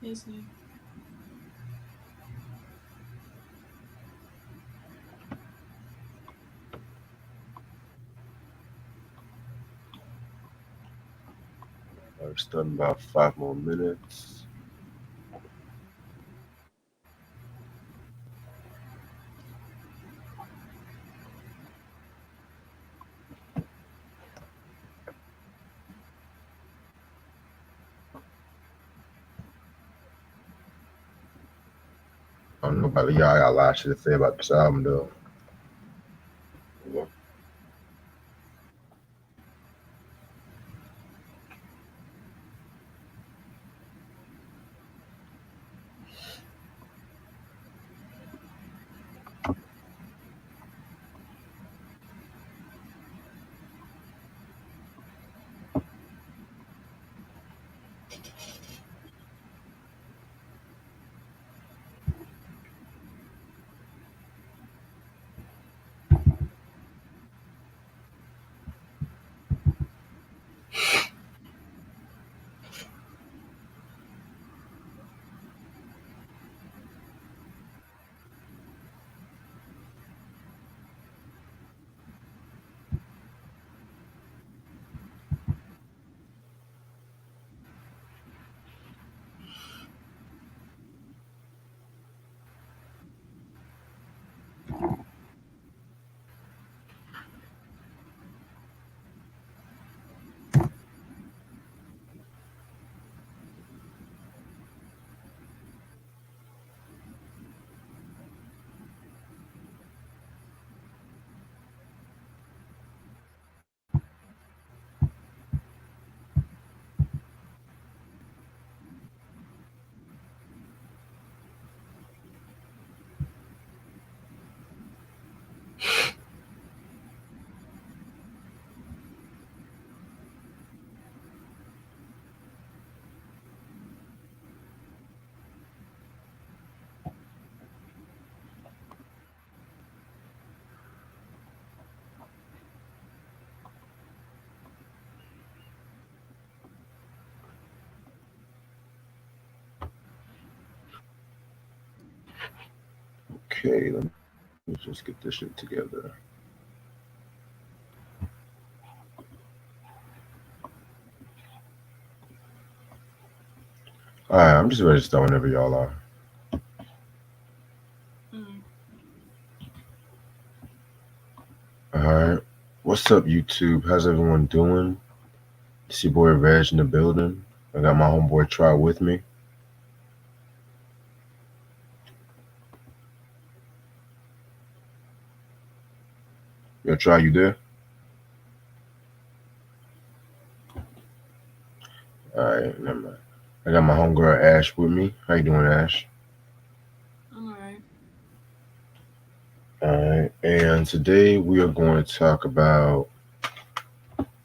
Hey, Sam. We're starting about 5 more minutes. I don't know about y'all. I got a lot of shit to say about this album though. Okay, let me just get this shit together. All right, I'm just ready to start whenever y'all are. Mm. All right, what's up, YouTube? How's everyone doing? It's your boy Reg in the building. I got my homeboy Try with me. Yo, Try, you there? All right, never mind. I got my homegirl Ash with me. How you doing, Ash? I'm alright. All right, and today we are going to talk about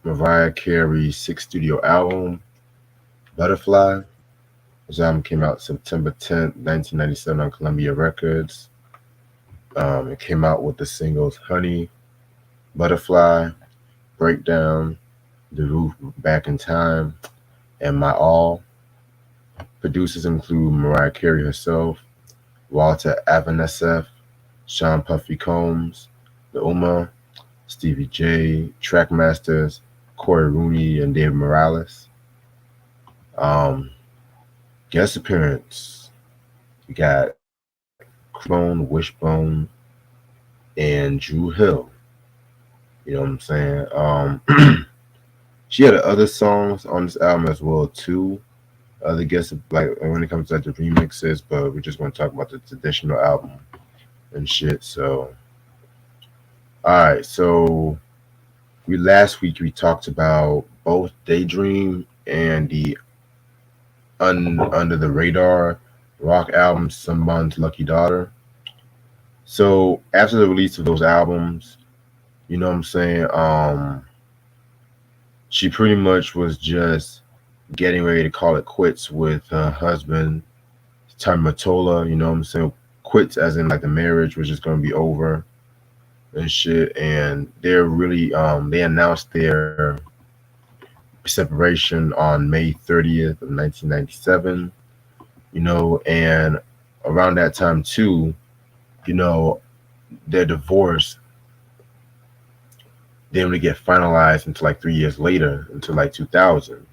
Mariah Carey's sixth studio album, Butterfly. This album came out September 10th, 1997 on Columbia Records. It came out with the singles Honey, Butterfly, Breakdown, The Roof Back in Time, and My All. Producers include Mariah Carey herself, Walter Avanesef, Sean Puffy Combs, The Uma, Stevie J, Trackmasters, Corey Rooney, and Dave Morales. Um, Guest appearance, we got Crone, Wishbone, and Drew Hill. You know what I'm saying? She had other songs on this album as well too. Other guests, like when it comes to the remixes, but we're just going to talk about the traditional album and shit. So, all right. So we last week we talked about both Daydream and the under the radar rock album Someone's Lucky Daughter. So after the release of those albums, you know what I'm saying? She pretty much was just getting ready to call it quits with her husband, Tommy Mottola, you know what I'm saying? Quits as in like the marriage was just gonna be over and shit. And they're really they announced their separation on May 30th of 1997, you know, and around that time too, you know, their divorce didn't really get finalized until like 3 years later, until like 2000.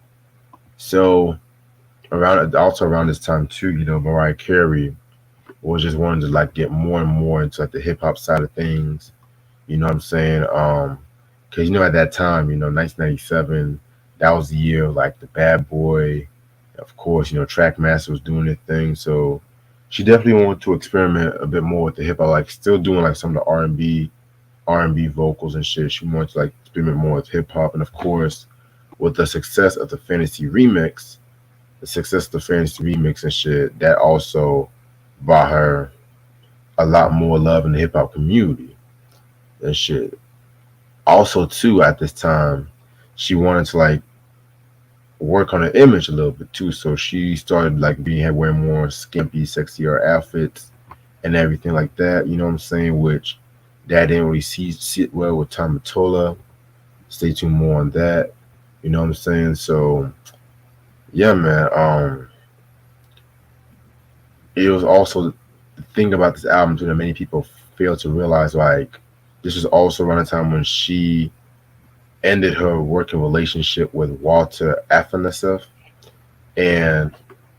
So around this time too, Mariah Carey was just wanting to like get more and more into like the hip hop side of things. You know what I'm saying? Because at that time, 1997, that was the year of, like the Bad Boy. Of course, Trackmaster was doing their thing, so she definitely wanted to experiment a bit more with the hip hop, like still doing like some of the R&B vocals and shit. She wanted to like experiment more with hip hop, and of course, with the success of the success of the Fantasy remix and shit, that also brought her a lot more love in the hip hop community and shit. Also, too, at this time, she wanted to like work on her image a little bit too. So she started like being wearing more skimpy, sexier outfits and everything like that. You know what I'm saying? Which that didn't really sit well with Tom Mottola. Stay tuned more on that. You know what I'm saying? So yeah, man. It was also the thing about this album too that many people fail to realize. Like this was also around the time when she ended her working relationship with Walter Afanasieff, and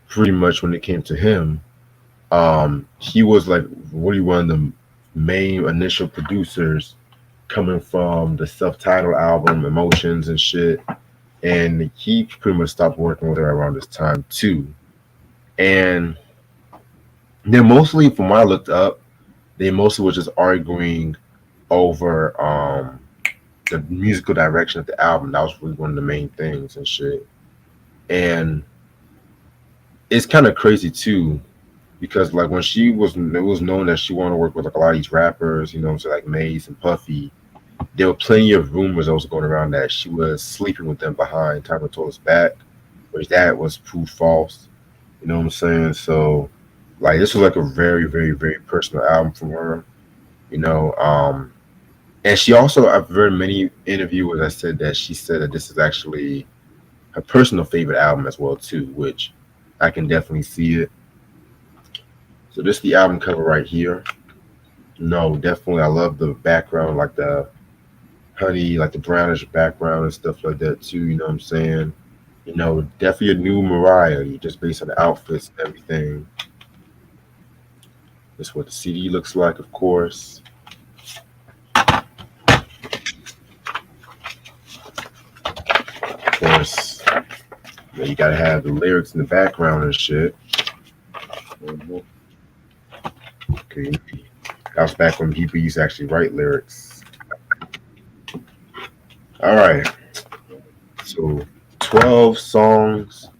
pretty much when it came to him, he was like really one of the main initial producers coming from the self-titled album Emotions and shit, and he pretty much stopped working with her around this time too. And they're mostly, from what I looked up, they mostly was just arguing over the musical direction of the album. That was really one of the main things and shit. And it's kind of crazy too because like when it was known that she wanted to work with like a lot of these rappers, so like Maze and Puffy. There were plenty of rumors that was going around that she was sleeping with them behind Tyler Tolla's back, which that was proved false. You know what I'm saying? So like this was like a very, very, very personal album from her. You know, and she also, I've read many interviews that said that she said that this is actually her personal favorite album as well too, which I can definitely see it. So this is the album cover right here. No, definitely I love the background, like the honey, like the brownish background and stuff like that too. You know what I'm saying? Definitely a new Mariah, just based on the outfits and everything. This is what the CD looks like, of course. Of course, you gotta have the lyrics in the background and shit. Mhm. Okay, that was back when people used to actually write lyrics. All right, so 12 songs.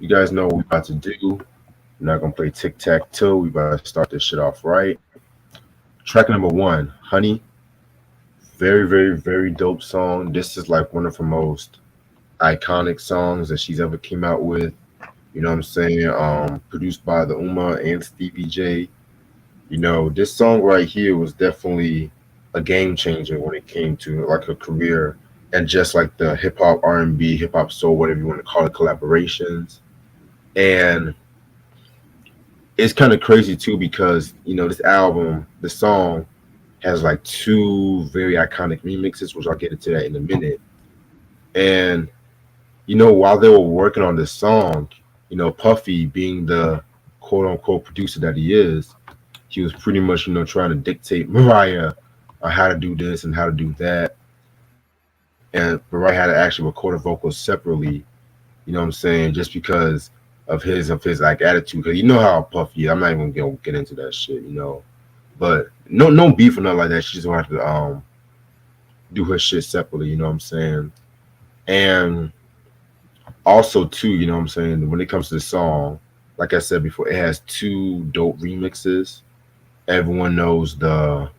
You guys know what we're about to do. We're not gonna play tic tac toe. We about to start this shit off right. Track number one, Honey. Very, very, very dope song. This is like one of her most iconic songs that she's ever came out with. You know what I'm saying? Produced by the Uma and Stevie J. This song right here was definitely a game changer when it came to like her career and just like the hip hop, R&B, hip hop soul, whatever you want to call it, collaborations. And it's kind of crazy too because this album, the song has like two very iconic remixes, which I'll get into that in a minute. And while they were working on this song, Puffy being the quote unquote producer that he is, he was pretty much, trying to dictate Mariah on how to do this and how to do that. And Mariah had to actually record her vocals separately, you know what I'm saying, just because of his like attitude. Cause you know how Puffy is. I'm not even gonna get into that shit. But no beef or nothing like that. She just wanted to do her shit separately, you know what I'm saying? And also too, you know what I'm saying, when it comes to the song, like I said before, it has two dope remixes. Everyone knows the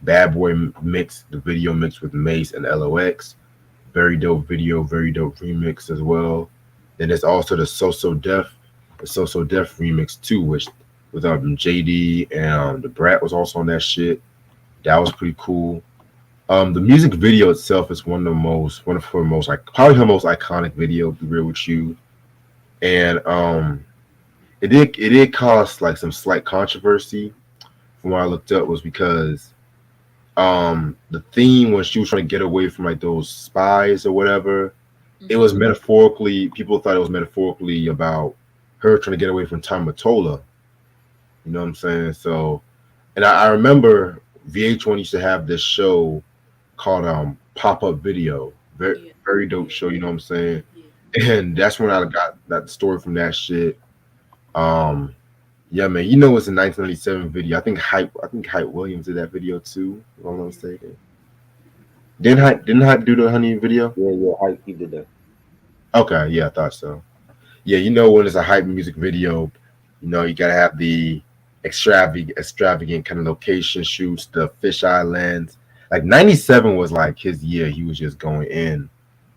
Bad Boy mix, the video mix with Mace and LOX. Very dope video, very dope remix as well. Then there's also the So So Def remix too, which with JD and the Brat was also on that shit. That was pretty cool. The music video itself is one of her most like probably her most iconic video. To be real with you, and it did cause like some slight controversy. From what I looked up was because the theme when she was trying to get away from like those spies or whatever, it was metaphorically, people thought it was metaphorically about her trying to get away from Tom Mottola. You know what I'm saying? So, and I remember VH1 used to have this show called Pop Up Video. Very Yeah. very dope Yeah. show. You know what I'm saying? Yeah. And that's when I got that story from that shit. Um, yeah, man. You know, it's a 1997 video. I think Hype Williams did that video too. If I'm not Yeah. mistaken. Didn't Hype do the Honey video? Yeah, yeah, he did that. Okay, yeah, I thought so. Yeah, you know when it's a hype music video, you know you gotta have the extravagant kind of location shoots, the fisheye lens. Like '97 was like his year. He was just going in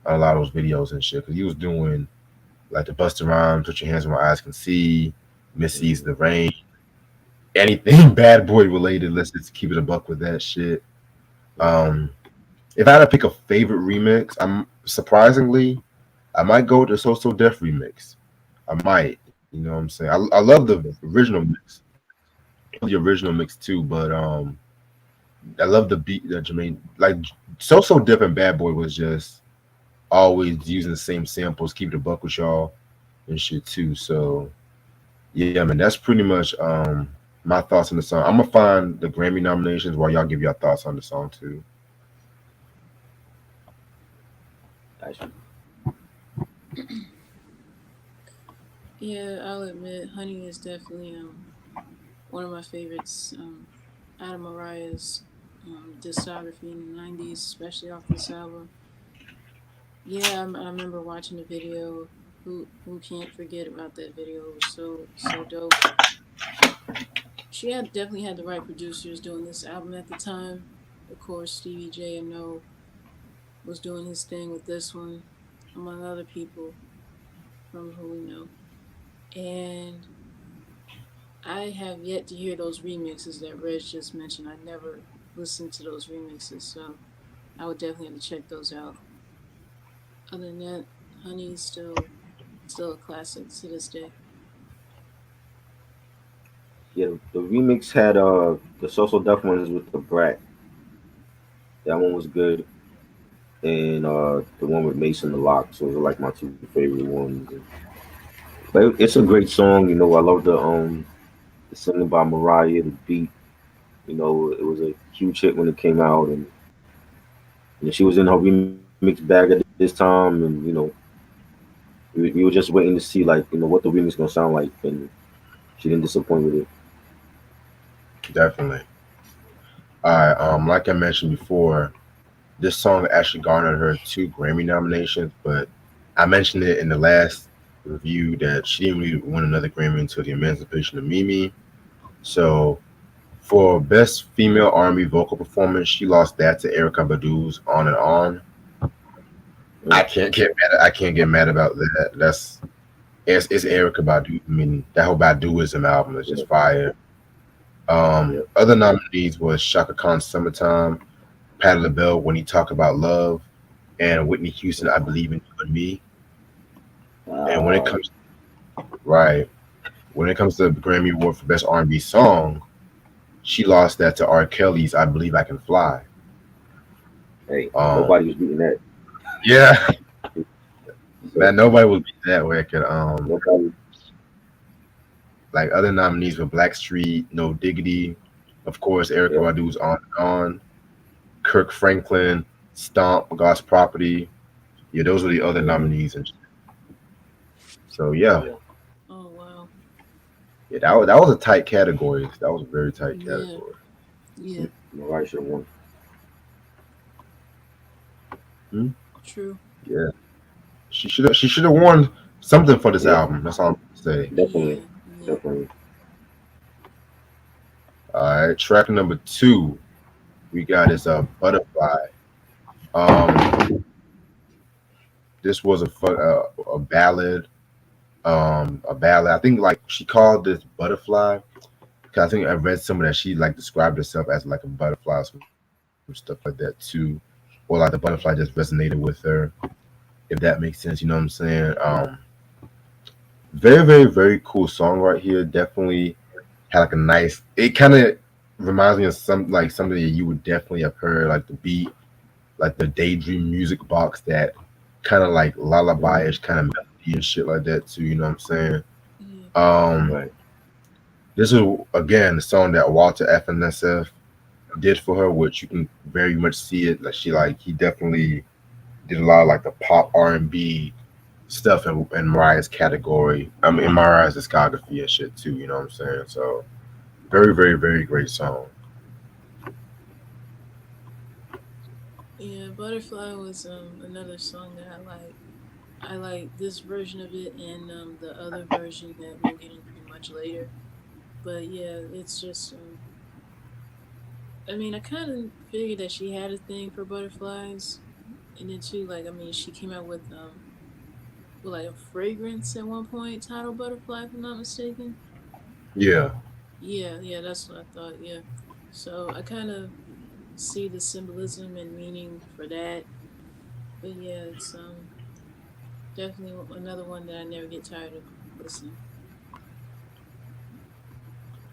on a lot of those videos and shit because he was doing like the Busta Rhymes, Put Your Hands Where My Eyes Can See, Missy's The Rain, anything bad boy related. Let's just keep it a buck with that shit. Um, if I had to pick a favorite remix, I'm surprisingly I might go with the So So Def remix. I might. You know what I'm saying? I love the original mix. The original mix too, but I love the beat that Jermaine like So So Def and Bad Boy was just always using the same samples, keep it a buck with y'all and shit too. So yeah, man, that's pretty much my thoughts on the song. I'm gonna find the Grammy nominations while y'all give your thoughts on the song too. Actually, Yeah, I'll admit, Honey is definitely one of my favorites out of Mariah's discography in the '90s, especially off this album. Yeah, I remember watching the video. Who can't forget about that video? It was so dope. She had definitely had the right producers doing this album at the time. Of course, Stevie J and No was doing his thing with this one, among other people from who we know. And I have yet to hear those remixes that Reg just mentioned. I never listened to those remixes, so I would definitely have to check those out. Other than that, Honey is still a classic to this day. yeah, the remix had the social death ones with the brat. That one was good, and the one with Mason the Lock. So those are like my two favorite ones. But it's a great song. You know, I love the singing by Mariah, the beat. You know, it was a huge hit when it came out, and she was in her remix bag at this time, and we were just waiting to see like what the remix gonna sound like, and she didn't disappoint with it. Definitely. All right. Like I mentioned before, this song actually garnered her two Grammy nominations, but I mentioned it in the last review that she didn't really win another Grammy until the Emancipation of Mimi. So for best female R&B vocal performance, she lost that to Erica Badu's On and On. Mm. I can't get mad about that. It's Erica Badu. I mean, that whole Baduism album is Yeah, just fire. yeah. Other nominees was Shaka Khan's Summertime, Patti LaBelle When He Talk About Love, and Whitney Houston I Believe in You and Me. And when it Uh, comes right, when it comes to the Grammy Award for Best R&B Song, she lost that to R. Kelly's I Believe I Can Fly. hey, Um, nobody was beating that. yeah, So man, nobody will beat that record. nobody. Like other nominees were Blackstreet, No Diggity, of course, Erica Yeah, Badu's On and On, Kirk Franklin, Stomp, God's Property. Yeah, those were the other hmm, nominees, and so yeah, yeah, Oh wow. yeah, that was a tight category. That was a very tight Yeah. category. Yeah. Mariah should have won. Hmm? True. Yeah, she should have won something for this Yeah, album. That's all I'm gonna say. definitely, Yeah. Yeah. definitely. All right, track number two we got is a Butterfly. Um, this was a ballad. A ballad. I think like she called this Butterfly. 'Cause I think I read somewhere that she like described herself as like a butterfly, or some stuff like that too, or like the butterfly just resonated with her, if that makes sense. You know what I'm saying? Very, very, very cool song right here. Definitely had like a nice. It kind of reminds me of something that you would definitely have heard, like the beat, like the Daydream music box that kind of like Mm-hmm. lullaby-ish kind of melody and shit like that too. You know what I'm saying? Yeah. Um, Right. this is again the song that Walter FNSF did for her, which you can very much see it. Like he definitely did a lot of like the pop R&B stuff in Mariah's category. I mean, in Mariah's discography and shit too. You know what I'm saying? So very, very, very great song. Yeah, Butterfly was another song that I like. I like this version of it and the other version that we'll get into much later. But yeah, it's just I mean, I kind of figured that she had a thing for butterflies, and then too, like, I mean, she came out with like a fragrance at one point titled Butterfly, if I'm not mistaken. Yeah, Yeah, yeah, that's what I thought. Yeah, so I kind of see the symbolism and meaning for that. But yeah, it's definitely another one that I never get tired of listening.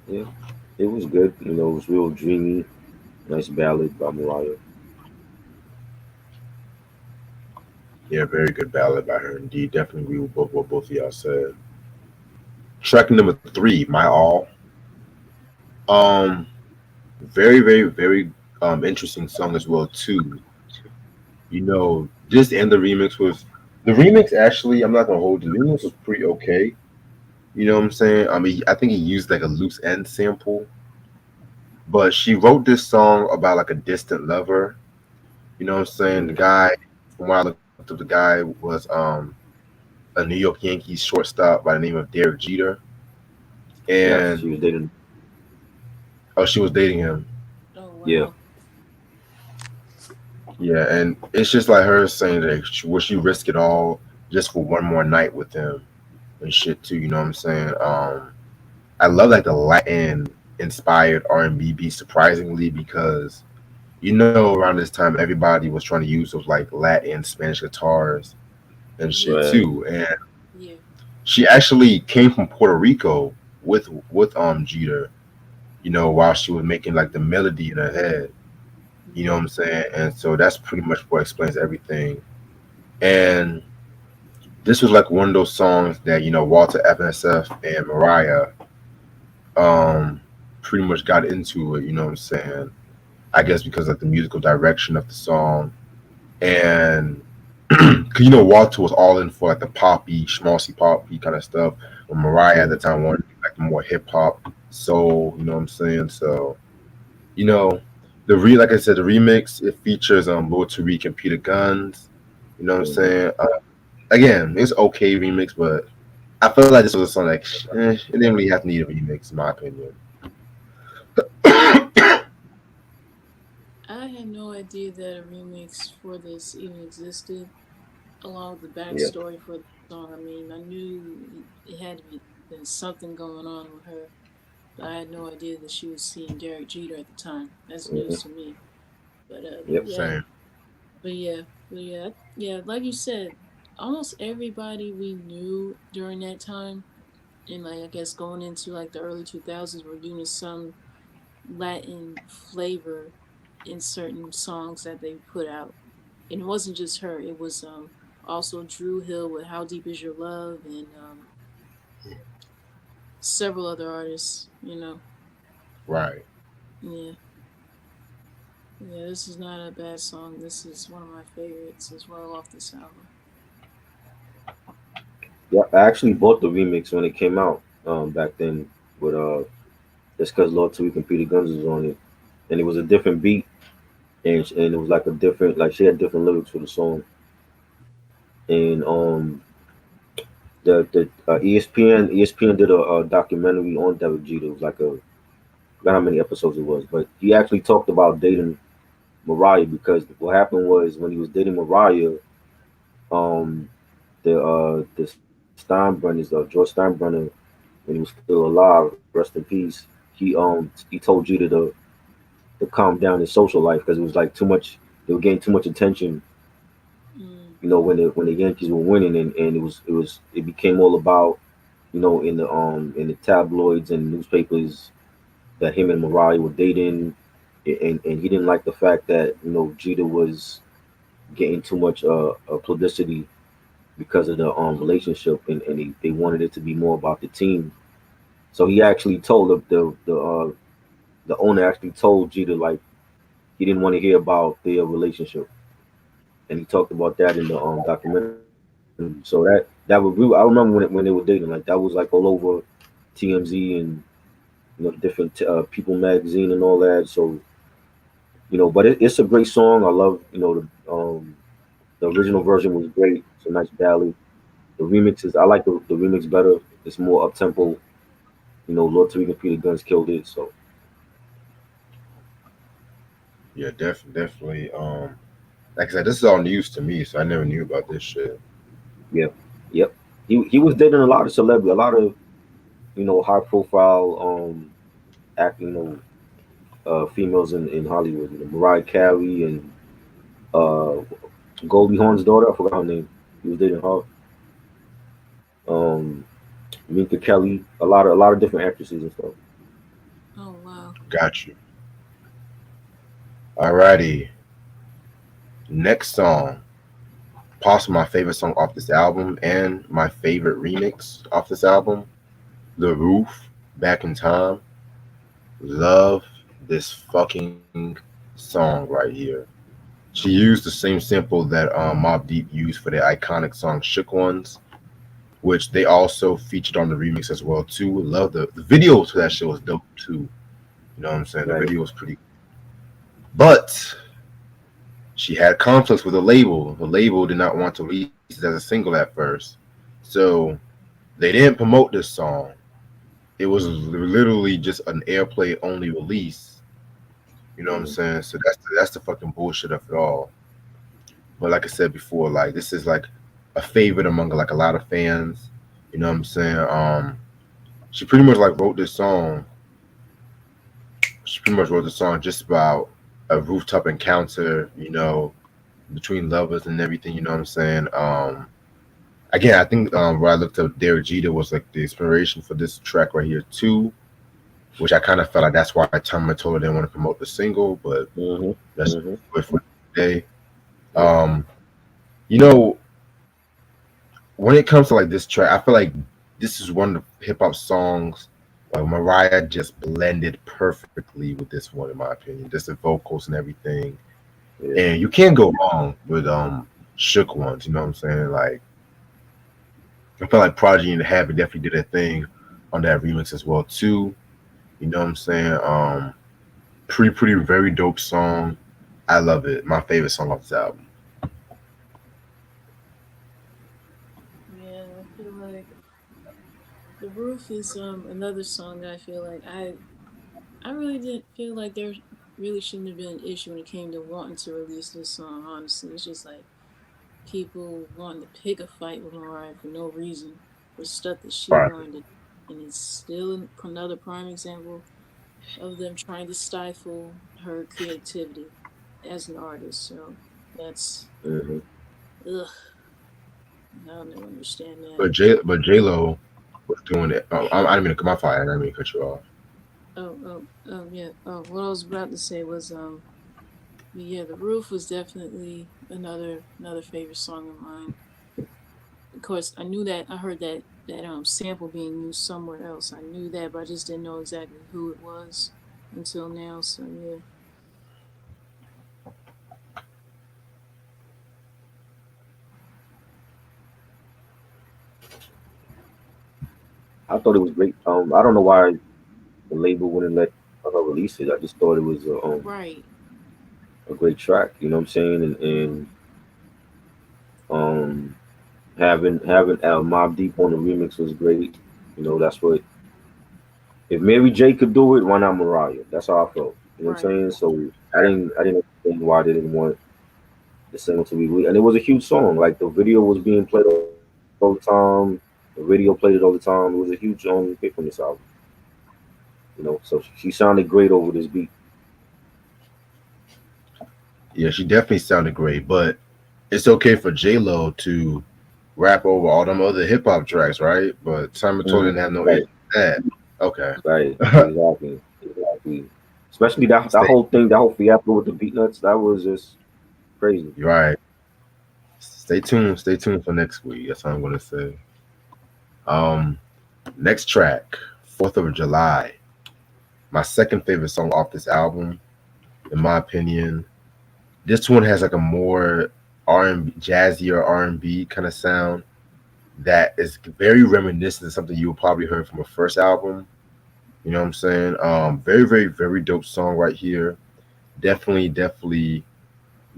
Yeah. It was good. It was real dreamy. Nice ballad by Mariah. yeah, very good ballad by her indeed. Definitely agree with both what both of y'all said. Track number three, My All. Um, very, very, very interesting song as well too. This and the remix actually. I'm not gonna hold you. The remix was pretty okay. You know what I'm saying? I mean, I think he used like a loose end sample, but she wrote this song about like a distant lover. You know what I'm saying? The Mm-hmm. guy, from what I looked up, the guy was a New York Yankees shortstop by the name of Derek Jeter, Yes, and she was dating. oh, she was dating him. Oh Yeah. wow. Yeah, and it's just like her saying that would she risk it all just for one more night with him and shit too. You know what I'm saying? I love like the Latin inspired R&B beat surprisingly because around this time everybody was trying to use those like Latin Spanish guitars and shit Yeah, Right. too. And yeah. she actually came from Puerto Rico with Jeter, while she was making like the melody in her head. You know what Mm-hmm. I'm saying? And so that's pretty much what explains everything. And this was like one of those songs that, Walter FSF and Mariah um pretty much got into it, you know what I'm saying? I guess because of the musical direction of the song. And cause Walter was all in for like the poppy, schmaltzy poppy kind of stuff. But Mariah at the Mm-hmm. time wanted like the more hip hop soul, you know what I'm saying? So, you know, like I said, the remix it features Lil Tariq and Peter Guns. You know what I'm Mm-hmm. saying? Again, it's okay remix, but I feel like this was a song like it didn't really have to need a remix in my opinion. I had no idea that a remix for this even existed, along with the Yeah. backstory for the song. I mean, I knew it had to be been something going on with her, but I had no idea that she was seeing Derek Jeter at the time. That's news Mm-hmm. to me. But Yep. yeah, Same. but yeah, but yeah, yeah. Like you said, almost everybody we knew during that time, and like I guess going into like the early 2000s, were using some Latin flavor in certain songs that they put out. And it wasn't just her. It was also Drew Hill with "How Deep Is Your Love" and several other artists. Right. Yeah, yeah. This is not a bad song. This is one of my favorites as well off this album. Yeah. I actually bought the remix when it came out. Back then, with just because Lord Tariq and Peter Guns was on it, and it was a different beat, and it was like a different, like she had different lyrics for the song, and the ESPN did a documentary on Derek Jeter. It was like a, I forgot how many episodes it was, but he actually talked about dating Mariah because what happened was when he was dating Mariah, um, the Steinbrenners, George Steinbrenner, when he was still alive, rest in peace, he told Jeter to calm down his social life because it was like too much. They were getting too much attention. Mm, When the Yankees were winning, and it became all about in the tabloids and newspapers that him and Mariah were dating, and he didn't like the fact that Jeter was getting too much publicity because of the relationship, and they wanted it to be more about the team. So he actually told the owner actually told Jeter like he didn't want to hear about their relationship, and he talked about that in the documentary. So that was real. I remember when they were dating, like that was like all over TMZ and the different People magazine and all that. So but it's a great song. I love the original version was great. It's a nice ballad. The remixes, I like the remix better. It's more up tempo. Lord Tariq and Peter Guns killed it. So Yeah, definitely. Like I said, this is all news to me, so I never knew about this shit. yeah, yep. He was dating a lot of celebrity, a lot of high profile acting females in Hollywood. Mariah Carey and uh Goldie Hawn's daughter. I forgot her name. He was dating her. Um, Minka Kelly. A lot of different actresses and stuff. Oh wow. Got you. Alrighty. Next song. Possibly my favorite song off this album and my favorite remix off this album. The Roof, Back in Time. Love this fucking song right here. She used the same sample that Mobb Deep used for their iconic song Shook Ones, which they also featured on the remix as well too. Love the video to that shit was dope too. You know what I'm saying? The Right. video was pretty, but she had conflicts with the label. The label did not want to release it as a single at first, so they didn't promote this song. It was literally just an airplay only release. You know what I'm Mhm. saying? So that's the fucking bullshit of it all. But like I said before, like this is like a favorite among like a lot of fans. You know what I'm saying? She pretty much like wrote this song. She pretty much wrote the song just about a rooftop encounter, between lovers and everything. You know what I'm saying? Again, I think where I looked up Derek Jeter was like the inspiration for this track right here too, which I kind of felt like that's why Tom told her didn't want to promote the single, but Mhm. that's Mhm. good for today. Yep. Um, you know, when it comes to like this track, I feel like this is one of the hip hop songs like Mariah just blended perfectly with this one, in my opinion. Just the vocals and everything, Yeah. and you can't go wrong with Shook Ones. You know what I'm saying? Like I feel like Prodigy and the Habit definitely did a thing on that remix as well too. You know what I'm saying? Pretty very dope song. I love it. My favorite song off this album. Yeah, I feel like The Roof is another song that I feel like I really didn't feel like there really shouldn't have been an issue when it came to wanting to release this song, honestly. It's just like people wanting to pick a fight with Mariah for no reason for stuff that she Right. wanted to, and it's still another prime example of them trying to stifle her creativity as an artist. So that's Mhm. ugh. I'll never understand that. But J Lo was doing it. Oh, I didn't mean to, my fire. I didn't mean to cut you off. Yeah. Oh, what I was about to say was yeah, The Roof was definitely another favorite song of mine. Of course, I knew that I heard that sample being used somewhere else. I knew that, but I just didn't know exactly who it was until now. So yeah. I thought it was great. I don't know why the label wouldn't let her release it. I just thought it was Right. a great track. You know what I'm saying? And um, having Mobb Deep on the remix was great. That's what if Mary J could do it, why not Mariah? That's how I felt. You know what Right. I'm saying? So I didn't understand why they didn't want the single to be released. And it was a huge song. Like the video was being played all the time. The radio played it all the time. It was a huge hit from this album. So she sounded great over this beat. Yeah, she definitely sounded great, but it's okay for J Lo to rap over all them other hip hop tracks, right? But Simon told Hmm. didn't have no issue Right, with that. Okay. right, exactly, exactly. Especially that Stay whole thing, that whole fiasco with the beat nuts. That was just crazy. right. Stay tuned. Stay tuned for next week. That's all I'm gonna say. Um, Next track, 4th of July. My second favorite song off this album, in my opinion. This one has like a more R&B, jazzier R&B kind of sound that is very reminiscent of something you probably heard from a first album. You know what I'm saying? Very, very, very dope song right here. Definitely, definitely,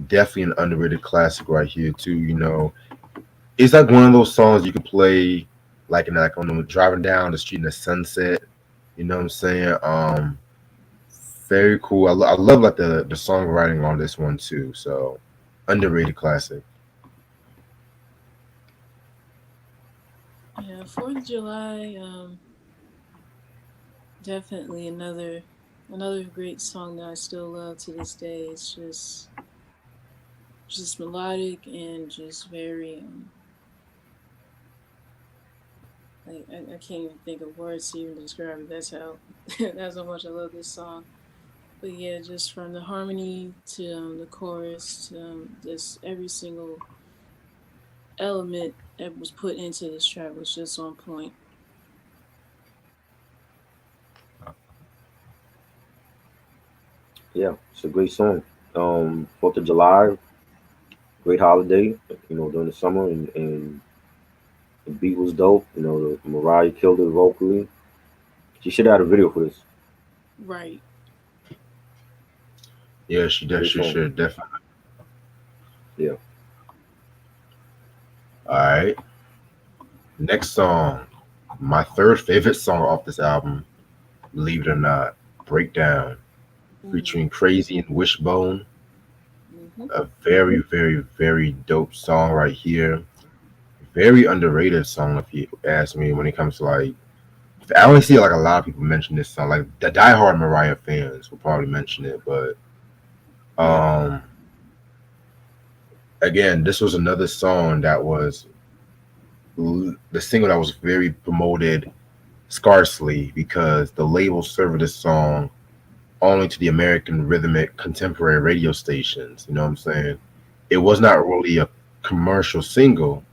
definitely an underrated classic right here too. It's like one of those songs you could play like on driving down the street in the sunset. You know what I'm saying? Very cool. I love like the songwriting on this one too. So underrated classic. Yeah, 4th of July, definitely another great song that I still love to this day. It's just melodic and just very I can't even think of words to even describe it. That's how that's how much I love this song. But yeah, just from the harmony to the chorus to just every single element that was put into this track was just on point. Yeah, it's a great song. 4th of July, great holiday. During the summer, and the beat was dope. Mariah killed it vocally. She should have had a video for this. Right. Yeah, Great she song. should definitely. Yeah. All right. Next song, my third favorite song off this album, believe it or not, Breakdown, Mm-hmm. featuring Crazy and Wishbone. Mm-hmm. A very, very, very dope song right here. Very underrated song, if you ask me, when it comes to like, I only see like a lot of people mention this song. Like the diehard Mariah fans will probably mention it, but um, again, this was another song that was the single that was very promoted scarcely because the label served this song only to the American rhythmic contemporary radio stations. You know what I'm saying? It was not really a commercial single,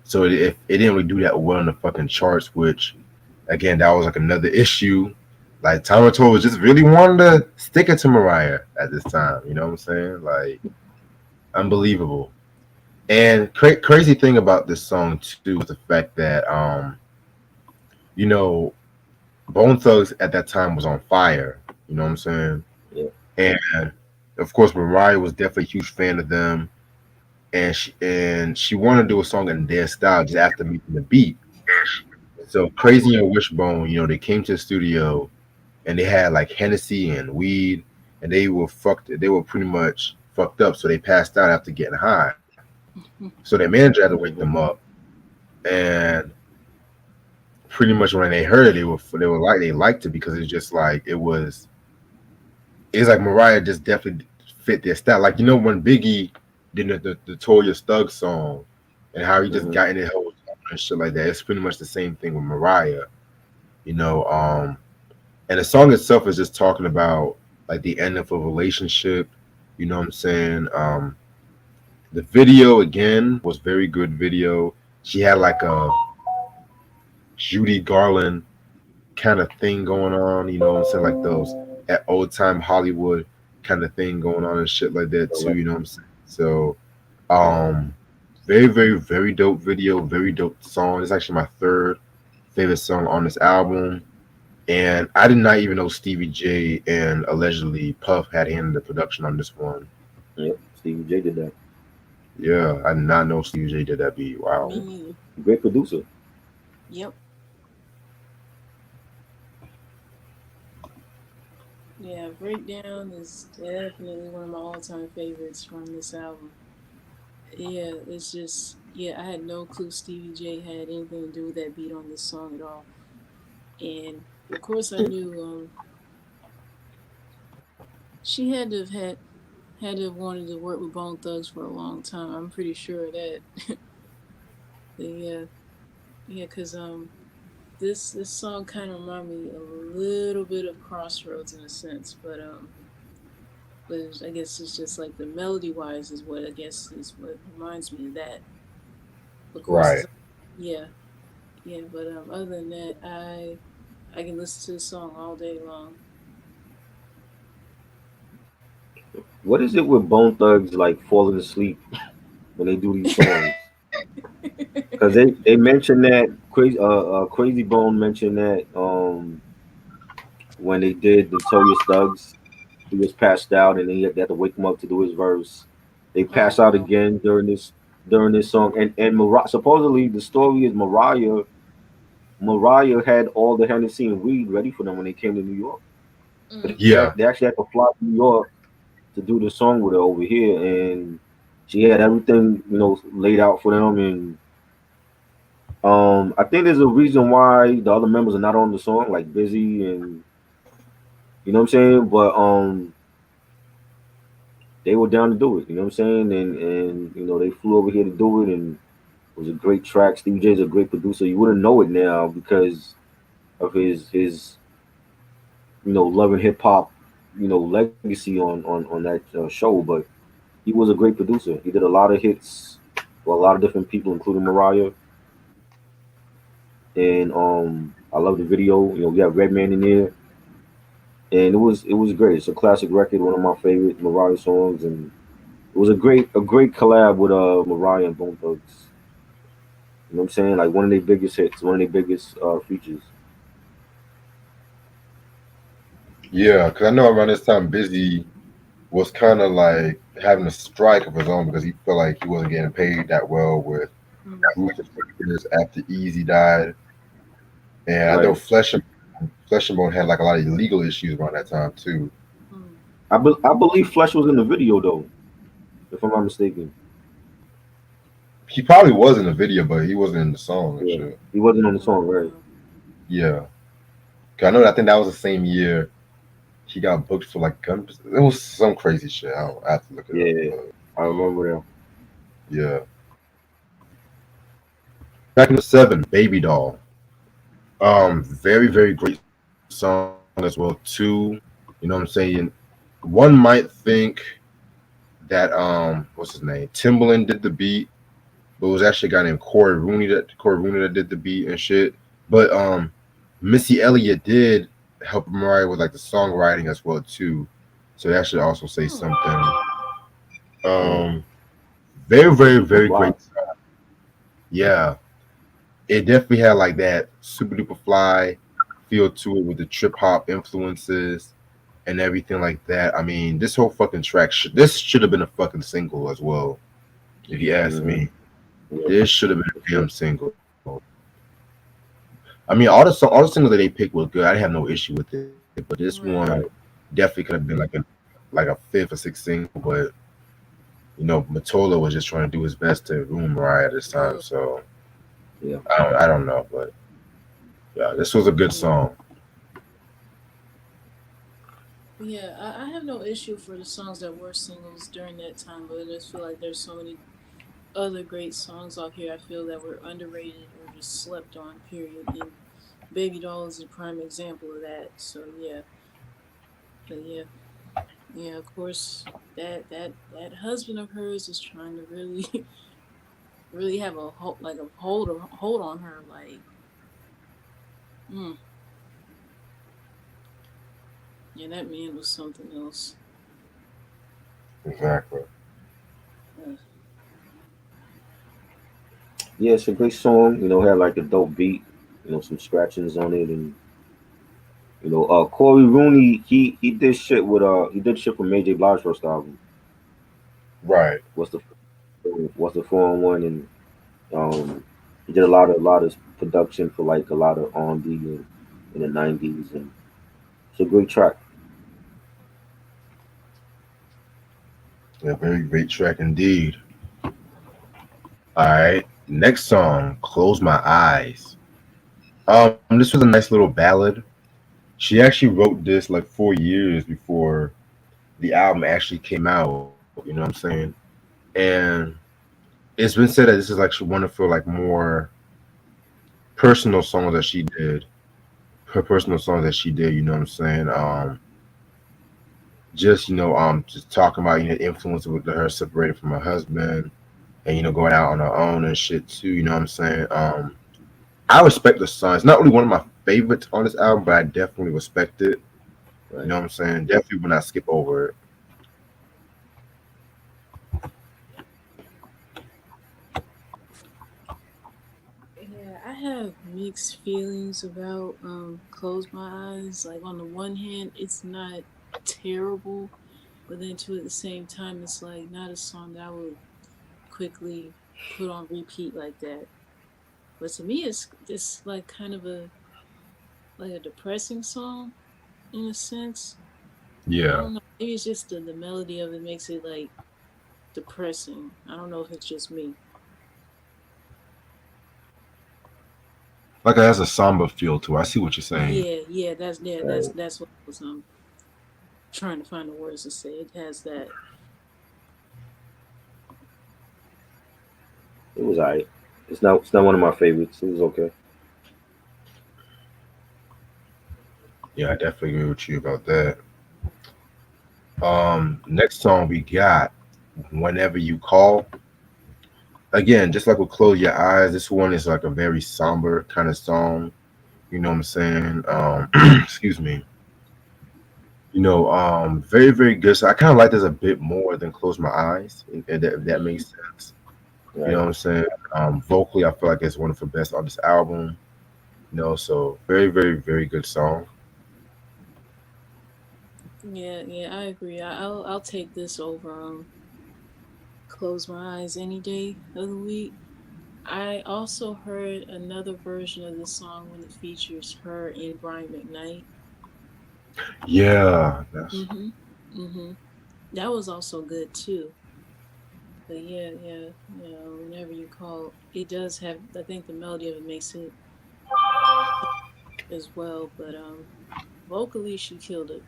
so it didn't really do that well in the fucking charts. Which, again, that was like another issue. Like Tyler Toll was just really wanting to stick it to Mariah at this time. You know what I'm saying? Like unbelievable. And crazy thing about this song too is the fact that you know Bone Thugs at that time was on fire. You know what I'm saying? Yeah. And of course, Mariah was definitely a huge fan of them, and she wanted to do a song in their style just after making the beat. So Crazy and Wishbone, they came to the studio and they had like Hennessy and weed, and they were fucked. They were pretty much fucked up, so they passed out after getting high. So their manager had to wake them Hmm. up, and pretty much when they heard it, they were like they liked it because it's just like it's like Mariah just definitely fit their style. Like when Biggie did the Toya Thug song and how he just Hmm. got in his whole zone and shit like that. It's pretty much the same thing with Mariah, you know. And the song itself is just talking about like the end of a relationship. You know what I'm saying? The video again was very good video. She had like a Judy Garland kind of thing going on, you know what I'm saying? Like those at old time Hollywood kind of thing going on and shit like that too, Correct. you know what I'm saying? So um very, very, very dope video, very dope song. It's actually my third favorite song on this album. And I did not even know Stevie J and allegedly Puff had handled the production on this one. Yep. Stevie J did that. Yeah, I did not know Stevie J did that beat. Wow. Me neither. Great producer. Yep. Yeah, Breakdown is definitely one of my all-time favorites from this album. Yeah, it's just yeah, I had no clue Stevie J had anything to do with that beat on this song at all. And of course I knew she had to have wanted to work with Bone Thugs for a long time. I'm pretty sure of that. Yeah, yeah, cause this song kind of remind me a little bit of Crossroads in a sense, but I guess it's just like the melody wise is what I guess is what reminds me of that. Of course, Right. it's yeah, yeah. But other than that, I can listen to the song all day long. What is it with Bone Thugs like falling asleep when they do these songs? Because they mentioned that Crazy Bone mentioned that when they did Notorious Thugs, he was passed out and then they had to wake him up to do his verse. They Oh pass out wow. again during this song, and supposedly the story is Mariah had all the Hennessy and weed ready for them when they came to New York. So Mm. Yeah. they actually had to fly to New York to do the song with her over here, and she had everything laid out for them. And I think there's a reason why the other members are not on the song, like Busy and what I'm saying. But they were down to do it. You know what I'm saying? And they flew over here to do it, and it was a great track. Stevie J's a great producer. You wouldn't know it now because of his love and hip hop legacy on that show. But he was a great producer. He did a lot of hits for a lot of different people, including Mariah. And I love the video. We have Redman in there, and it was great. It's a classic record, one of my favorite Mariah songs, and it was a great collab with Mariah and Bone Thugs. You know what I'm saying? Like one of their biggest hits, one of their biggest features. Yeah, because I know around this time, Busy was kind of like having a strike of his own because he felt like he wasn't getting paid that well with Mm. Roots and Fingers after Easy died, and I know Right. Flesh and Bone had like a lot of legal issues around that time too. Mm. I believe Flesh was in the video though, if I'm not mistaken. He probably was in the video, but he wasn't in the song and Yeah, shit. he wasn't on the Oh song, right? wow. Yeah, 'cause I think that was the same year he got booked for like gun. It was some crazy shit. I have to look it up, Yeah, but I Mm. remember that. yeah. Back in the seven, Baby Doll. Very very great song as well too. You know what I'm saying? One might think that what's his name? Timbaland did the beat, but it was actually a guy named Corey Rooney that did the beat and shit. But Missy Elliott did help Mariah with like the songwriting as well too. So that should also say Hmm. something. Mm. Um, very very That's very great. wild. Yeah, it definitely had like that super duper fly feel to it with the trip hop influences and everything like that. I mean, this whole fucking track this should have been a fucking single as well, if you ask Mm-hmm. me. Yeah, This should have been for a sure. damn single. I mean, all the singles that they picked were good. I have no issue with it, but this one Right. Right. definitely could have been like a fifth or sixth single. But Matola was just trying to do his best to ruin Mariah this time. Oh So Yeah. I don't know, but yeah, this was a good yeah. song. Yeah, I have no issue for the songs that were singles during that time, but I just feel like there's so many other great songs out here I feel that were underrated or just slept on, period. And Baby Doll is a prime example of that. So yeah. But yeah. Yeah, of course that husband of hers is trying to really really have a hold like a hold on her like mm, yeah, that man was something else. Exactly. Ugh. Yeah, it's a great song. Had like a dope beat. Some scratchings on it, and Corey Rooney. He did shit with he did shit for Mary J. Blige's first album. Right. What's the What's the 4-on-1, and he did a lot of production for like a lot of R&B in the '90s, and it's a great track. A very great track indeed. All right. Next song, Close My Eyes. This was a nice little ballad. She actually wrote this like 4 years before the album actually came out. You know what I'm saying? And it's been said that this is like one of her like more personal songs that she did. Her personal songs that she did. You know what I'm saying? Just talking about influence with her separated from her husband and going out on her own and shit too. You know what I'm saying? I respect the song. It's not really one of my favorites on this album, but I definitely respect it. You Right. know what I'm saying? Definitely will not skip over it. Yeah, I have mixed feelings about Close My Eyes. Like on the one hand, it's not terrible, but then too at the same time it's like not a song that I would quickly put on repeat like that. But to me it's like kind of a depressing song in a sense. I Yeah. don't know. Maybe it's just the melody of it makes it like depressing. I don't know if it's just me. Like it has a somber feel to it. I see what you're saying. Yeah, Right. that's what I was trying to find the words to say. It has that. It was alright. It's not one of my favorites. It was okay. Yeah, I definitely agree with you about that. Next song we got Whenever You Call. Again, just like with Close Your Eyes, this one is like a very somber kind of song. You know what I'm saying? Excuse me. Very, very good. So I kind of like this a bit more than Close My Eyes, if that Yeah. makes sense. You know Right. what I'm saying? Vocally, I feel like it's one of the best on this album. So very, very, very good song. Yeah, I agree. I'll take this over Close My Eyes any day of the week. I also heard another version of this song when it features her and Brian McKnight. Yeah, that's Mhm. Mhm. That was also good too. But whenever you call, it does have. I think the melody of it makes it as well. But vocally, she killed it.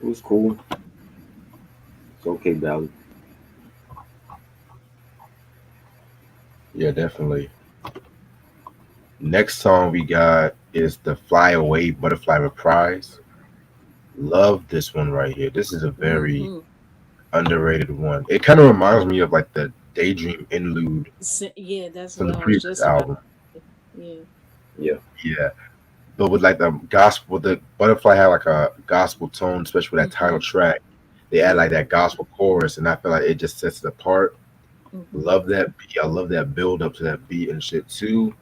It was cool. It's okay, Dolly. yeah, definitely. Next song we got is the Fly Away Butterfly Reprise. Love this one right here. This is a very Mhm. underrated one. It kind of reminds me of like the Daydream Interlude Yeah, that's from what the I was previous just about album. to say. Yeah. Yeah. Yeah, but with like the gospel, the Butterfly had like a gospel tone, especially with that title Mhm. track. They add like Yeah. that gospel chorus, and I feel like it just sets it apart. Mhm. Love that beat. I love that build up to that beat and shit too.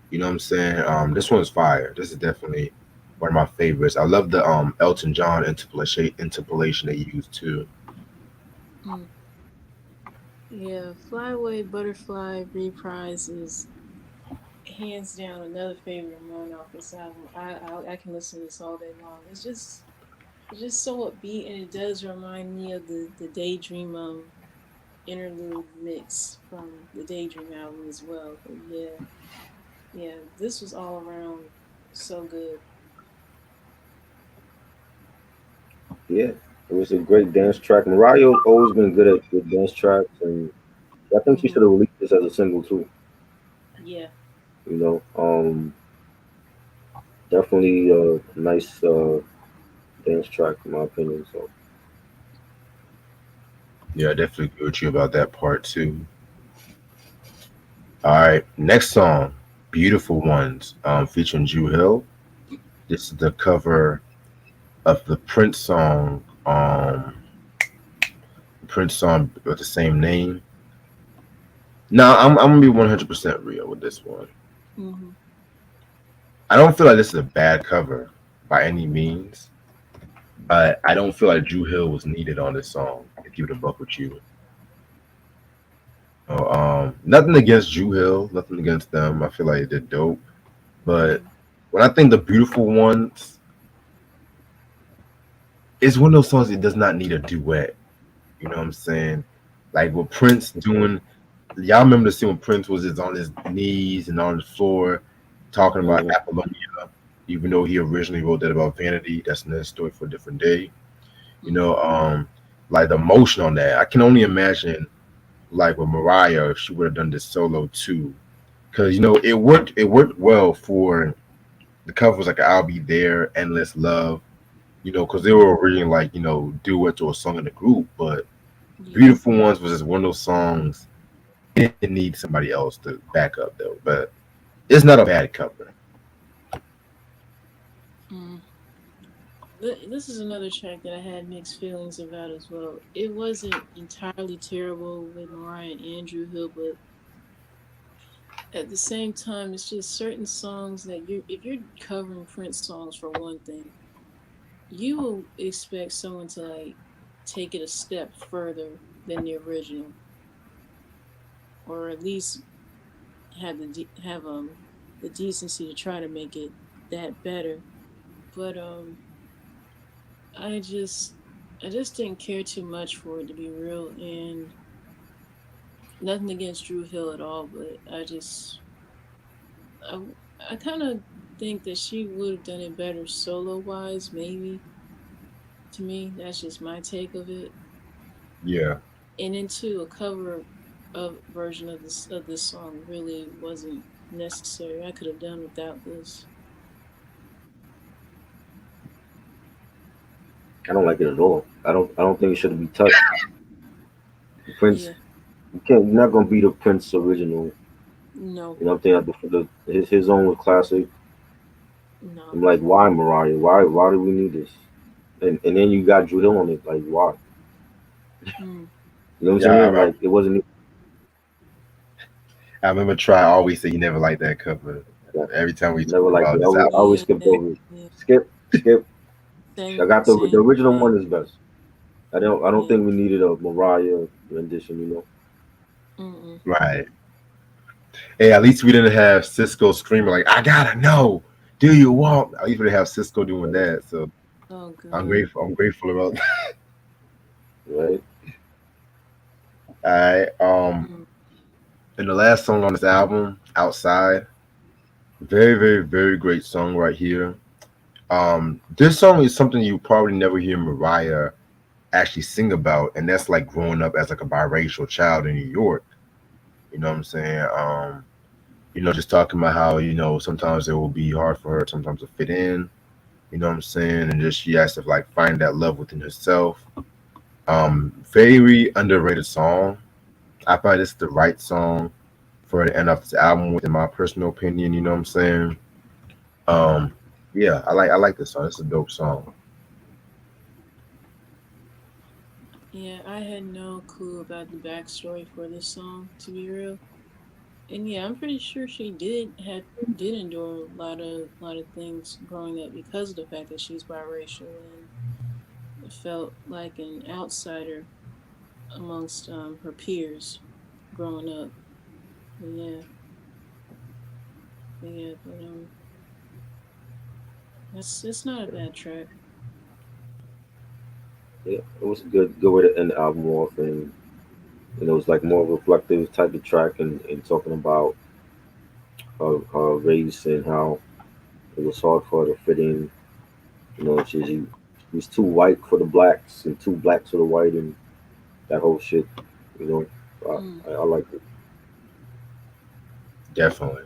You know what I'm saying? This one's fire. This is definitely one of my favorites. I love the Elton John interpolation they used too. Mm. Yeah. Fly Away Butterfly Reprise is hands down another favorite of mine off this album. I can listen to this all day long. It's just so upbeat, and it does remind me of the Daydream interlude mix from the Daydream album as well. But yeah, this was all around so good. Yeah. It was a great dance track. Mariah's always been good at with dance tracks, and I think she should Mhm. have released this as a single too. Yeah. You know, definitely a nice dance track in my opinion. So Yeah, I definitely agree with you about that part too. All right, next song, "Beautiful Ones," featuring Drew Hill. This is the cover of the Prince song with the same name. Now, I'm gonna be 100% real with this one. Mhm. I don't feel like this is a bad cover by any means, but I don't feel like Drew Hill was needed on this song. To keep it a buck with you, nothing against Drew Hill, nothing against them. I feel like they're dope, but Mhm. when I think the beautiful ones, it's one of those songs that does not need a duet. You know what I'm saying? Like with Prince doing, y'all remember the scene when Prince was just on his knees and on the floor talking about mhm. Apollonia, even though he originally wrote that about vanity. That's another story for a different day. You know, Mhm. like the emotion on that. I can only imagine like with Mariah if she would have done this solo too. Cause it worked well for the covers like I'll Be There, Endless Love, because they were originally like, duets or a song in the group, but Yeah. Beautiful Ones was just one of those songs. It didn't need somebody else to back up though, but it's not a bad cover. Mm. This is another track that I had mixed feelings about as well. It wasn't entirely terrible with Mariah and Andrew Hill, but at the same time, it's just certain songs that if you're covering Prince songs for one thing, you will expect someone to like take it a step further than the original, or at least have the decency to try to make it that better. But I just I just didn't care too much for it to be real, and nothing against Drew Hill at all, but I I kind of think that she would have done it better solo wise, maybe. To me, that's just my take of it. Yeah, And into a cover of version of this song really wasn't necessary. I could have done without this. I don't like it at all. I don't think it should be touched. Prince, Yeah, you can't. You're not gonna beat a Prince original. no, You know what I'm saying? His own was classic. no. I'm like, why Mariah? Why do we need this? And then you got Drew Hill on it. Like, why? Mm. You know what I'm yeah. saying? Like, it wasn't I remember Try always say he never liked that cover. that. Every time we Never talk liked about it. this album, I always Yeah, skipped over it. yeah. Skip. I Same, got the same, original same. one is best. I don't Yeah. think we needed a Mariah rendition. You know. Mm-mm. right? Hey, at least we didn't have Cisco screaming like, "I gotta know, do you want?" At least we didn't have Cisco doing Right. that. So Oh I'm God. grateful. I'm grateful about that. Right. All right. Mm. And the last song on this album, "Outside," very, very, very great song right here. This song is something you probably never hear Mariah actually sing about, and that's like growing up as like a biracial child in New York. You know what I'm saying? Just talking about how sometimes it will be hard for her sometimes to fit in. You know what I'm saying? And just she has to like find that love within herself. Very underrated song. I find this the right song for the end of this album, within my personal opinion. You know what I'm saying? Um, yeah, I like this song. It's a dope song. Yeah, I had no clue about the backstory for this song, to be real. And yeah, I'm pretty sure she did endure a lot of things growing up because of the fact that she's biracial and felt like an outsider amongst her peers growing up. But yeah, but that's it's not a bad track. Yeah, it was a good way to end the album off, and it was like more reflective type of track, and talking about her race and how it was hard for her to fit in. You know, she's too white for the blacks and too blacks for the white, and that whole shit. You know, Mm. I like it. Definitely.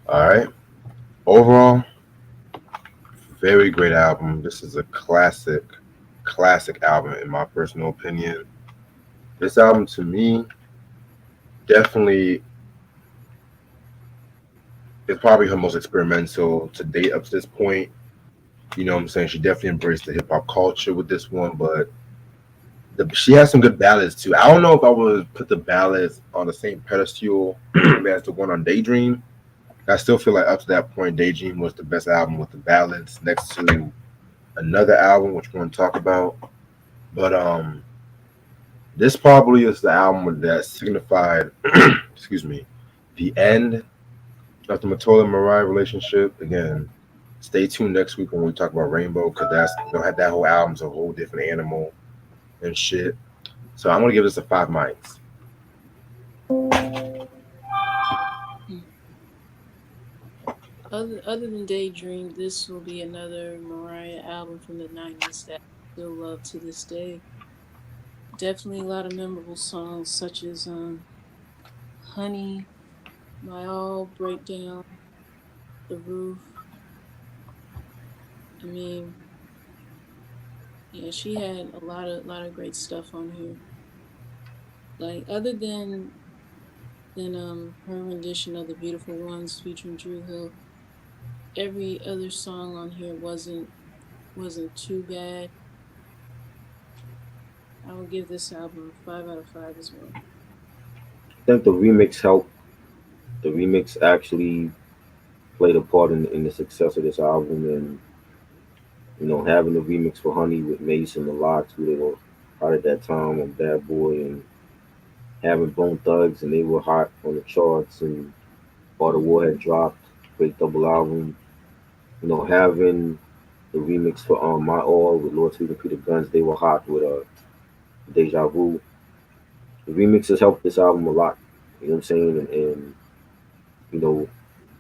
All right. Overall, very great album. This is a classic album in my personal opinion. This album to me definitely is probably her most experimental to date up to this point. You know what I'm saying? She definitely embraced the hip hop culture with this one, but she has some good ballads too. I don't know if I would put the ballads on the same pedestal as the one on Daydream. I still feel like up to that point, Daydream was the best album with the ballads next to another album, which we're going to talk about. But this probably is the album that signified, excuse me, the end of the Matola and Mariah relationship. Again, stay tuned next week when we talk about Rainbow, because they'll have that whole album's a whole different animal and shit. So I'm gonna give this a 5 mics. Mm. Other than Daydream, this will be another Mariah album from the '90s that I still love to this day. Definitely a lot of memorable songs such as "Honey," "My All," "Breakdown," "The Roof." I mean, Yeah, she had a lot of great stuff on here. Like other than her rendition of "The Beautiful Ones" featuring Drew Hill, every other song on here wasn't too bad. I would give this album 5 out of 5 as well. I think the remix helped. The remix actually played a part in the success of this album, and having the remix for Honey with Mace and the Lox, who they were hot at that time on Bad Boy, and having Bone Thugs, and they were hot on the charts, and All the War Hmm. had dropped, great double album. Having the remix for My All with Lord Sweet and Peter Guns, they were hot with Deja Vu. The remixes helped this album a lot. You know what I'm saying? And you know,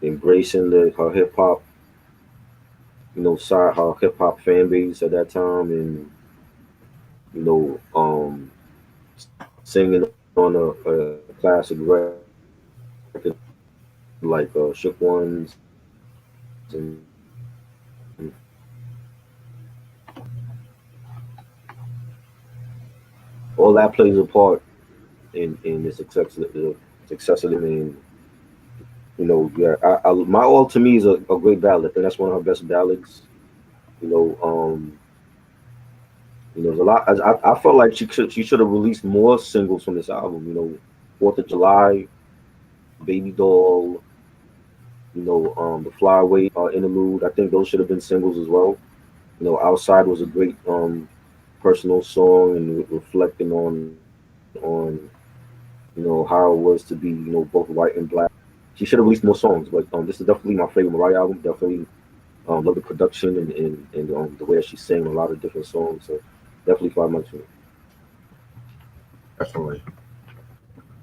embracing her hip hop, side her hip hop fan base at that time, and you know, singing on a classic record like Shook Ones and all that plays a part in the success of them. And yeah, my all to me is a great ballad. I think that's one of her best ballads. You know, um, there's a lot. I felt like she should have released more singles from this album. 4th of July, Baby Doll, the Fly Away interlude. I think those should have been singles as well. Outside was a great personal song and reflecting on how it was to be both white and black. She should have released more songs, but this is definitely my favorite Mariah album. Definitely love the production and the way that she sang a lot of different songs. So definitely 5 months for me. Definitely.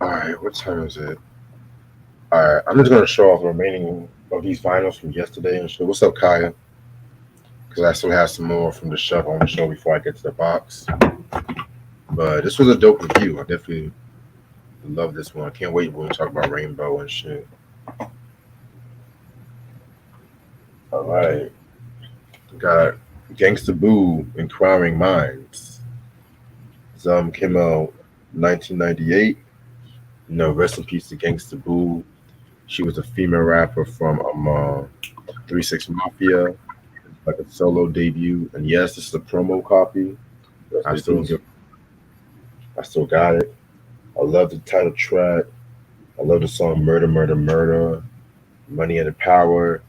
All right, what time is it? All right, I'm just gonna show off the remaining of these vinyls from yesterday and shit. What's up, Kaya? Because I still have some more from the shelf I want to show before I get to the box. But this was a dope review. I definitely love this one. I can't wait when we talk about Rainbow and shit. All right, got Gangsta Boo, Inquiring Minds. Some came out 1998. Rest in peace to Gangsta Boo. She was a female rapper from 3 6 Mafia, like a solo debut. And yes, this is a promo copy. Rest I in still peace. give, I still got it. I love the title track. I love the song Murder, Murder, Murder, Money and the Power.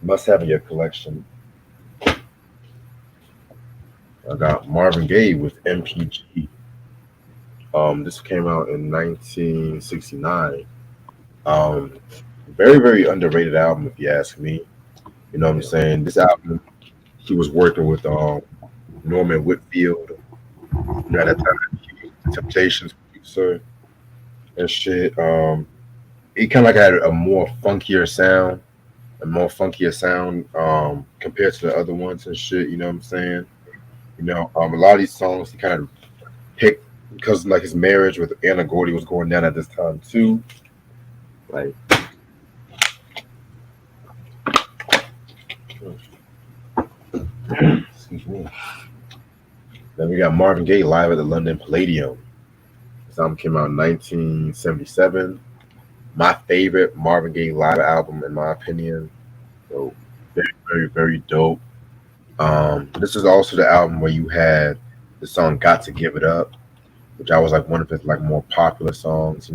Must have in your collection. I got Marvin Gaye with MPG. This came out in 1969. Um, very, very underrated album, if you ask me. You know what I'm Yeah. saying? This album, he was working with Norman Whitfield. At that time, he was the Temptations producer and shit. He kind of like had a more funkier sound, compared to the other ones and shit. You know what I'm saying? A lot of these songs he kind of picked because like his marriage with Anna Gordy was going down at this time too. Right. Excuse me. Then we got Marvin Gaye live at the London Palladium. This album came out in 1977. My favorite Marvin Gaye live album, in my opinion. So very, very, very dope. This is also the album where you had the song "Got to Give It Up," which I was like one of his like more popular songs.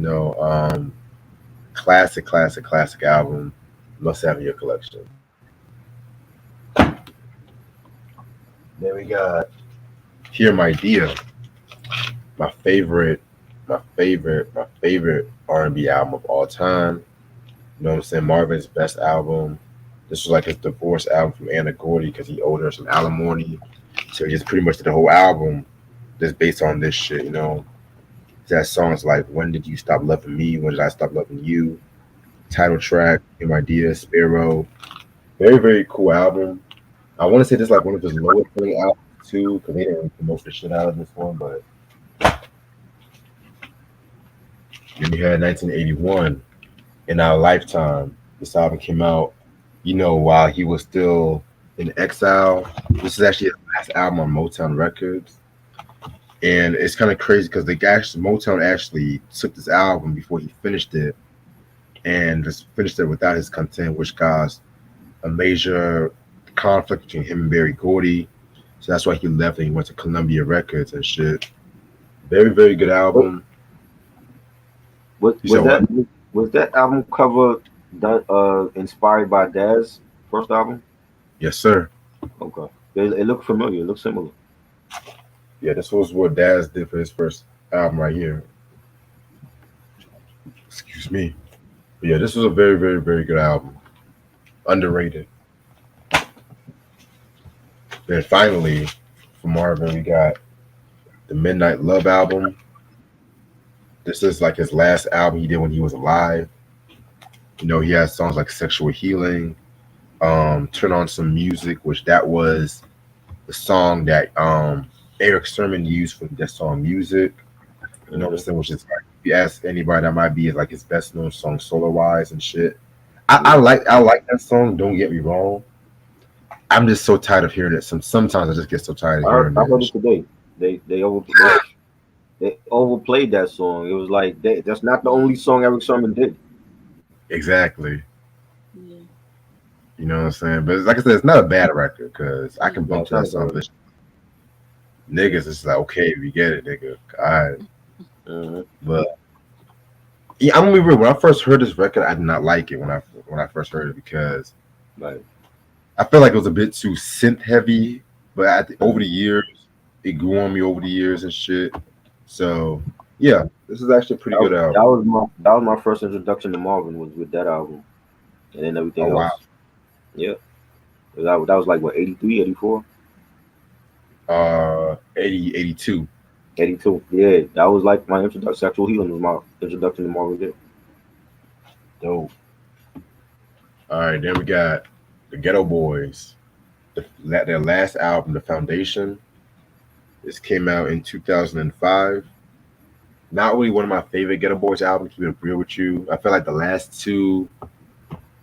Classic, classic, classic album. Must have in your collection. Then we got "Hear My Dear," my favorite, my favorite R&B album of all time. You know what I'm saying? Marvin's best album. This was like his divorce album from Anna Gordy because he owed her some alimony. So he just pretty much did the whole album just based on this shit. That songs like "When Did You Stop Loving Me?" "When Did I Stop Loving You?" Title track, "Hear My Dear," "Sparrow." Very, very cool album. I want to say this is like one of his lowest selling albums too, because they didn't really promote the shit out of this one. But then we had 1981, "In Our Lifetime." This album came out, while he was still in Exile. This is actually his last album on Motown Records, and it's kind of crazy because they actually Motown actually took this album before he finished it, and just finished it without his consent, which caused a major conflict between him and Barry Gordy. So that's why he left and he went to Columbia Records and shit. Very, very good What, album. what You said what? was that album cover done inspired by Daz's first album? Yes, sir. Okay. It looked familiar. It looked similar. Yeah, this was what Daz did for his first album right here. Excuse me. But yeah, this was a very, very, very good album. Underrated. Then finally, for Marvin, we got the Midnight Love album. This is like his last album he did when he was alive. You know, he has songs like Sexual Healing, Turn On Some Music, which that was the song that Eric Sermon used for that song Music. You know what I'm saying? Which is like if you ask anybody, that might be like his best known song solo wise and shit. I like that song, don't get me wrong. I'm just so tired of hearing it. Sometimes I just get so tired of hearing I it. heard it today. They overplayed that song. It was like that's not the only song Eric Sermon did. Exactly. Yeah. You know what I'm saying? But like I said, it's not a bad record because I can No, bump it's to not that a song. bad But niggas, it's like, okay, we get it, nigga. All right. one. But yeah, I'm gonna be real. When I first heard this record, I did not like it when I first heard it because Right. I felt like it was a bit too synth heavy. But over the years, it grew on me over the years and shit. So yeah, this is actually a pretty good album. That was my first introduction to Marvin was with that album, and then Oh everything wow. else. Yeah, that was like what 83, 84, 80, 82. 82. Yeah, that was like my introduction. Sexual Healing was my introduction to Marvin Gaye. Dope. All right, then we got the Ghetto Boys. Their last album, The Foundation. This came out in 2005. Not really one of my favorite Ghetto Boys albums, to be real with you. I feel like the last two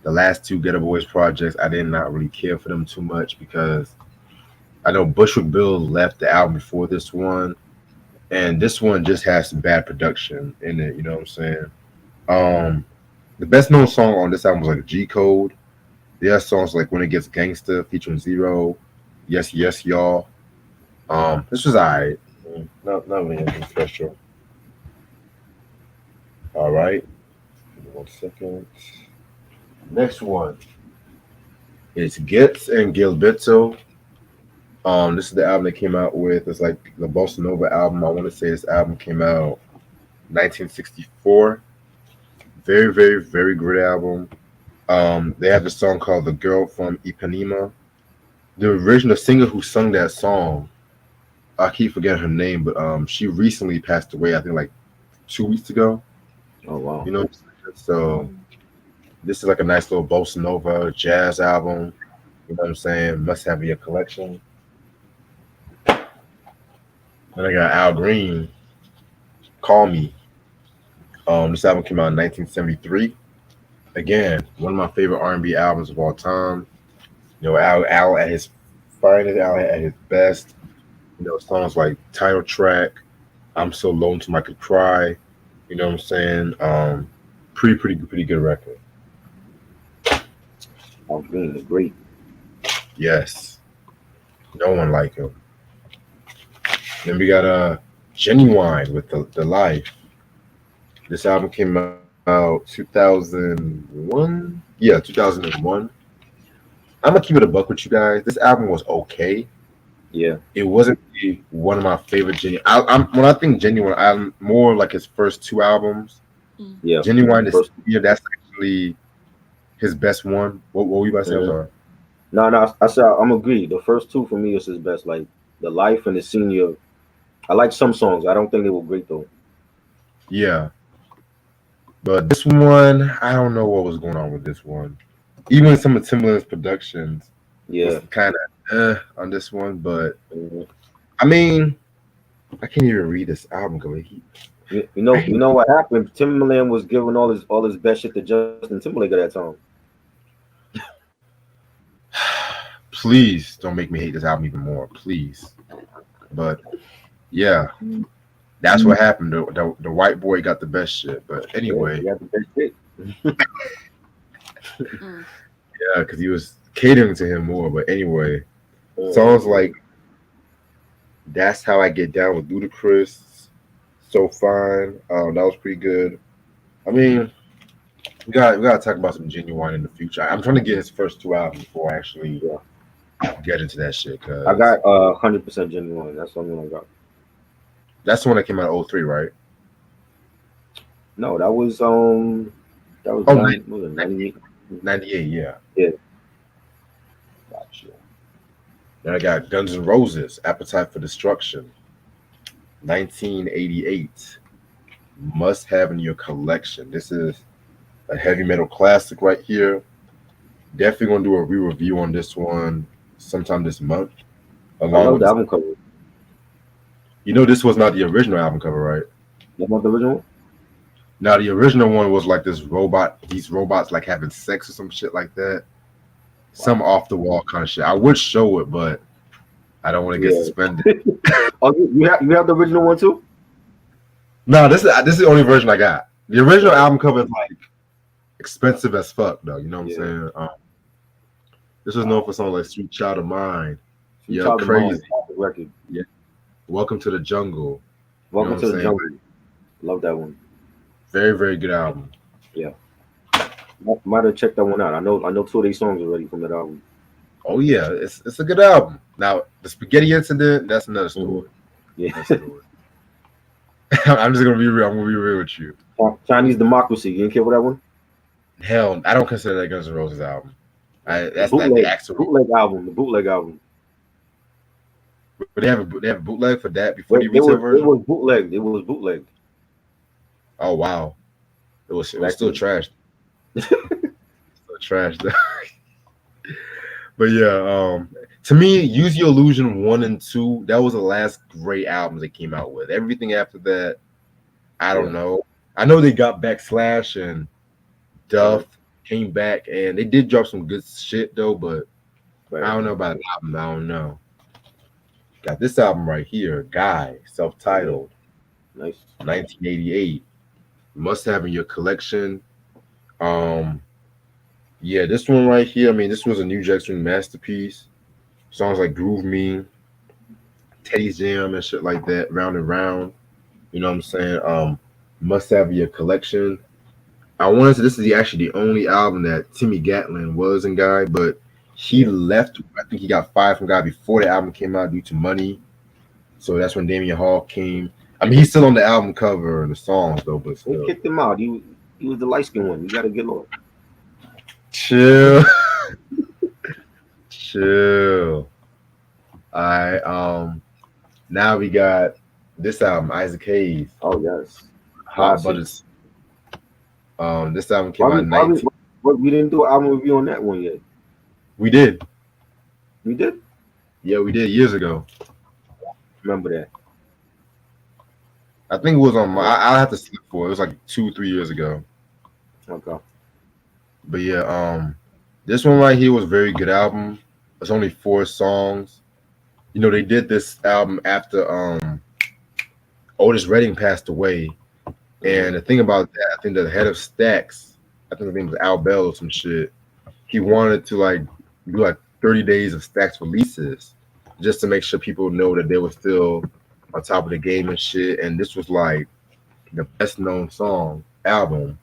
Ghetto Boys projects, I did not really care for them too much because I know Bushwick Bill left the album before this one, and this one just has some bad production in it. You know what I'm saying? Um, the best known song on this album was like G Code. They have songs like When It Gets Gangsta featuring Zero, Yes Yes Y'all. This was alright. Not really anything special. All right. Give me 1 second. Next one is Gets and Gilberto. This is the album they came out with. It's like the Bossa Nova album. I want to say this album came out 1964. Very, very, very great album. They have a song called "The Girl from Ipanema." The original singer who sung that song, I keep forgetting her name, but she recently passed away. I think like 2 weeks ago. Oh wow. You know, so this is like a nice little bossa nova jazz album. You know what I'm saying? Must have in your collection. Then I got Al Green, "Call Me." This album came out in 1973. Again, one of my favorite R&B albums of all time. You know, Al at his finest, Al at his best. You know, songs like Title Track, "I'm So Lonesome I Could Cry." You know what I'm saying? Pretty good record. Al Green is great. Yes, no one like him. Then we got Genuine with the Life. This album came out 2001. Yeah, 2001. I'm gonna keep it a buck with you guys. This album was okay. Yeah. It wasn't really one of my favorite Genuine. When I think Genuine, I'm more like his first two albums. Mm. Yeah. Genuine is First, that's actually his best one. What were you about to say? I'm mhm. sorry. No, I said I'm agree. The first two for me is his best. Like the Life and the Senior. I like some songs. I don't think they were great though. Yeah, but this one, I don't know what was going on with this one. Even some of Timbaland's productions was Yeah. kind of on this one, but Mhm. I mean, I can't even read this album because You know what happened? Timbaland was giving all his best shit to Justin Timberlake at that time. please don't make me hate this album even more, please. But yeah, that's what happened. The white boy got the best shit. But Yeah, anyway, you got the best shit. Mm. yeah, because he was catering to him more. But anyway, Uh, songs like "That's How I Get Down" with Ludacris, "So Fine," that was pretty good. I mean, we gotta talk about some Genuine in the future. I'm trying to get his first two albums before I actually yeah, get into that shit. I Cause got 100% genuine. That's the only one I got. that's the one that came out in '03, right? No, that was Oh, 9 was it 98? 98, yeah. Yeah, gotcha. Then I got Guns N' Roses, Appetite for Destruction, 1988. Must have in your collection. This is a heavy metal classic right here. Definitely gonna do a re-review on this one sometime this month. I Along love with the this, album cover. this was not the original album cover, right? You want the original? Now the original one was like this robot, these robots like having sex or some shit like that. Some Wow. off the wall kind of shit. I would show it, but I don't want to get Yeah. suspended. Oh, you have the original one too? No, this is the only version I got. The original album cover is like expensive as fuck though. You know what I'm Yeah. saying? This was known for songs like "Sweet Child of Mine," Sweet "Yeah, Child of Mine, Crazy," classic record. yeah, "Welcome to the Jungle." You know Welcome what to I'm the saying? Jungle. Love that one. Very, very good album. Yeah. Might have checked that one out. I know two of these songs already from that album. Oh yeah, it's a good album. Now the spaghetti incident, that's another story. Yeah. That's a story. I'm just gonna be real. I'm gonna be real with you. Chinese Democracy. You didn't care for that one? Hell, I don't consider that Guns N' Roses album. The That's like the bootleg, actual. bootleg album. The bootleg album. But they have a bootleg for that before Wait, the it retail was it version. was bootleg. It was bootleg. Oh wow, it was Back still then. trash. Still trash though. But yeah, to me, Use Your Illusion 1 and 2, that was the last great albums they came out with. Everything after that, I don't Yeah. know. I know they got back Slash and Duff came back and they did drop some good shit though, but I Right. don't know about an album. I don't know. Got this album right here, Guy, self-titled, Nice. 1988. Must have in your collection. Um, yeah, this one right here. I mean, this was a New Jack Swing masterpiece. Songs like Groove Me, Teddy's Jam, and shit like that. Round and Round. You know what I'm saying? Must have in your collection. I want to say this is actually the only album that Timmy Gatlin was in Guy, but he Yeah. left. I think he got fired from Guy before the album came out due to money. So that's when Damian Hall came. I mean, he's still on the album cover and the songs though, but They still. kicked him out. He was the light skinned one. You gotta get low. Chill, chill. All right. Now we got this album, Isaac Hayes, Oh yes. Hot Classic. Butters. This album came Why out we, in why we, 19. we didn't do an album review on that one yet? We did. We did? Yeah, we did years ago. Remember that. I think it was on my. I'll have to sleep for it. It was like 2, 3 years ago. Okay. But yeah, this one right here was a very good album. It's only 4 songs. They did this album after Otis Redding passed away. And the thing about that, I think the head of Stax, I think his name was Al Bell or some shit. He wanted to like do like 30 days of Stax releases just to make sure people know that they were still on top of the game and shit. And this was like the best known album.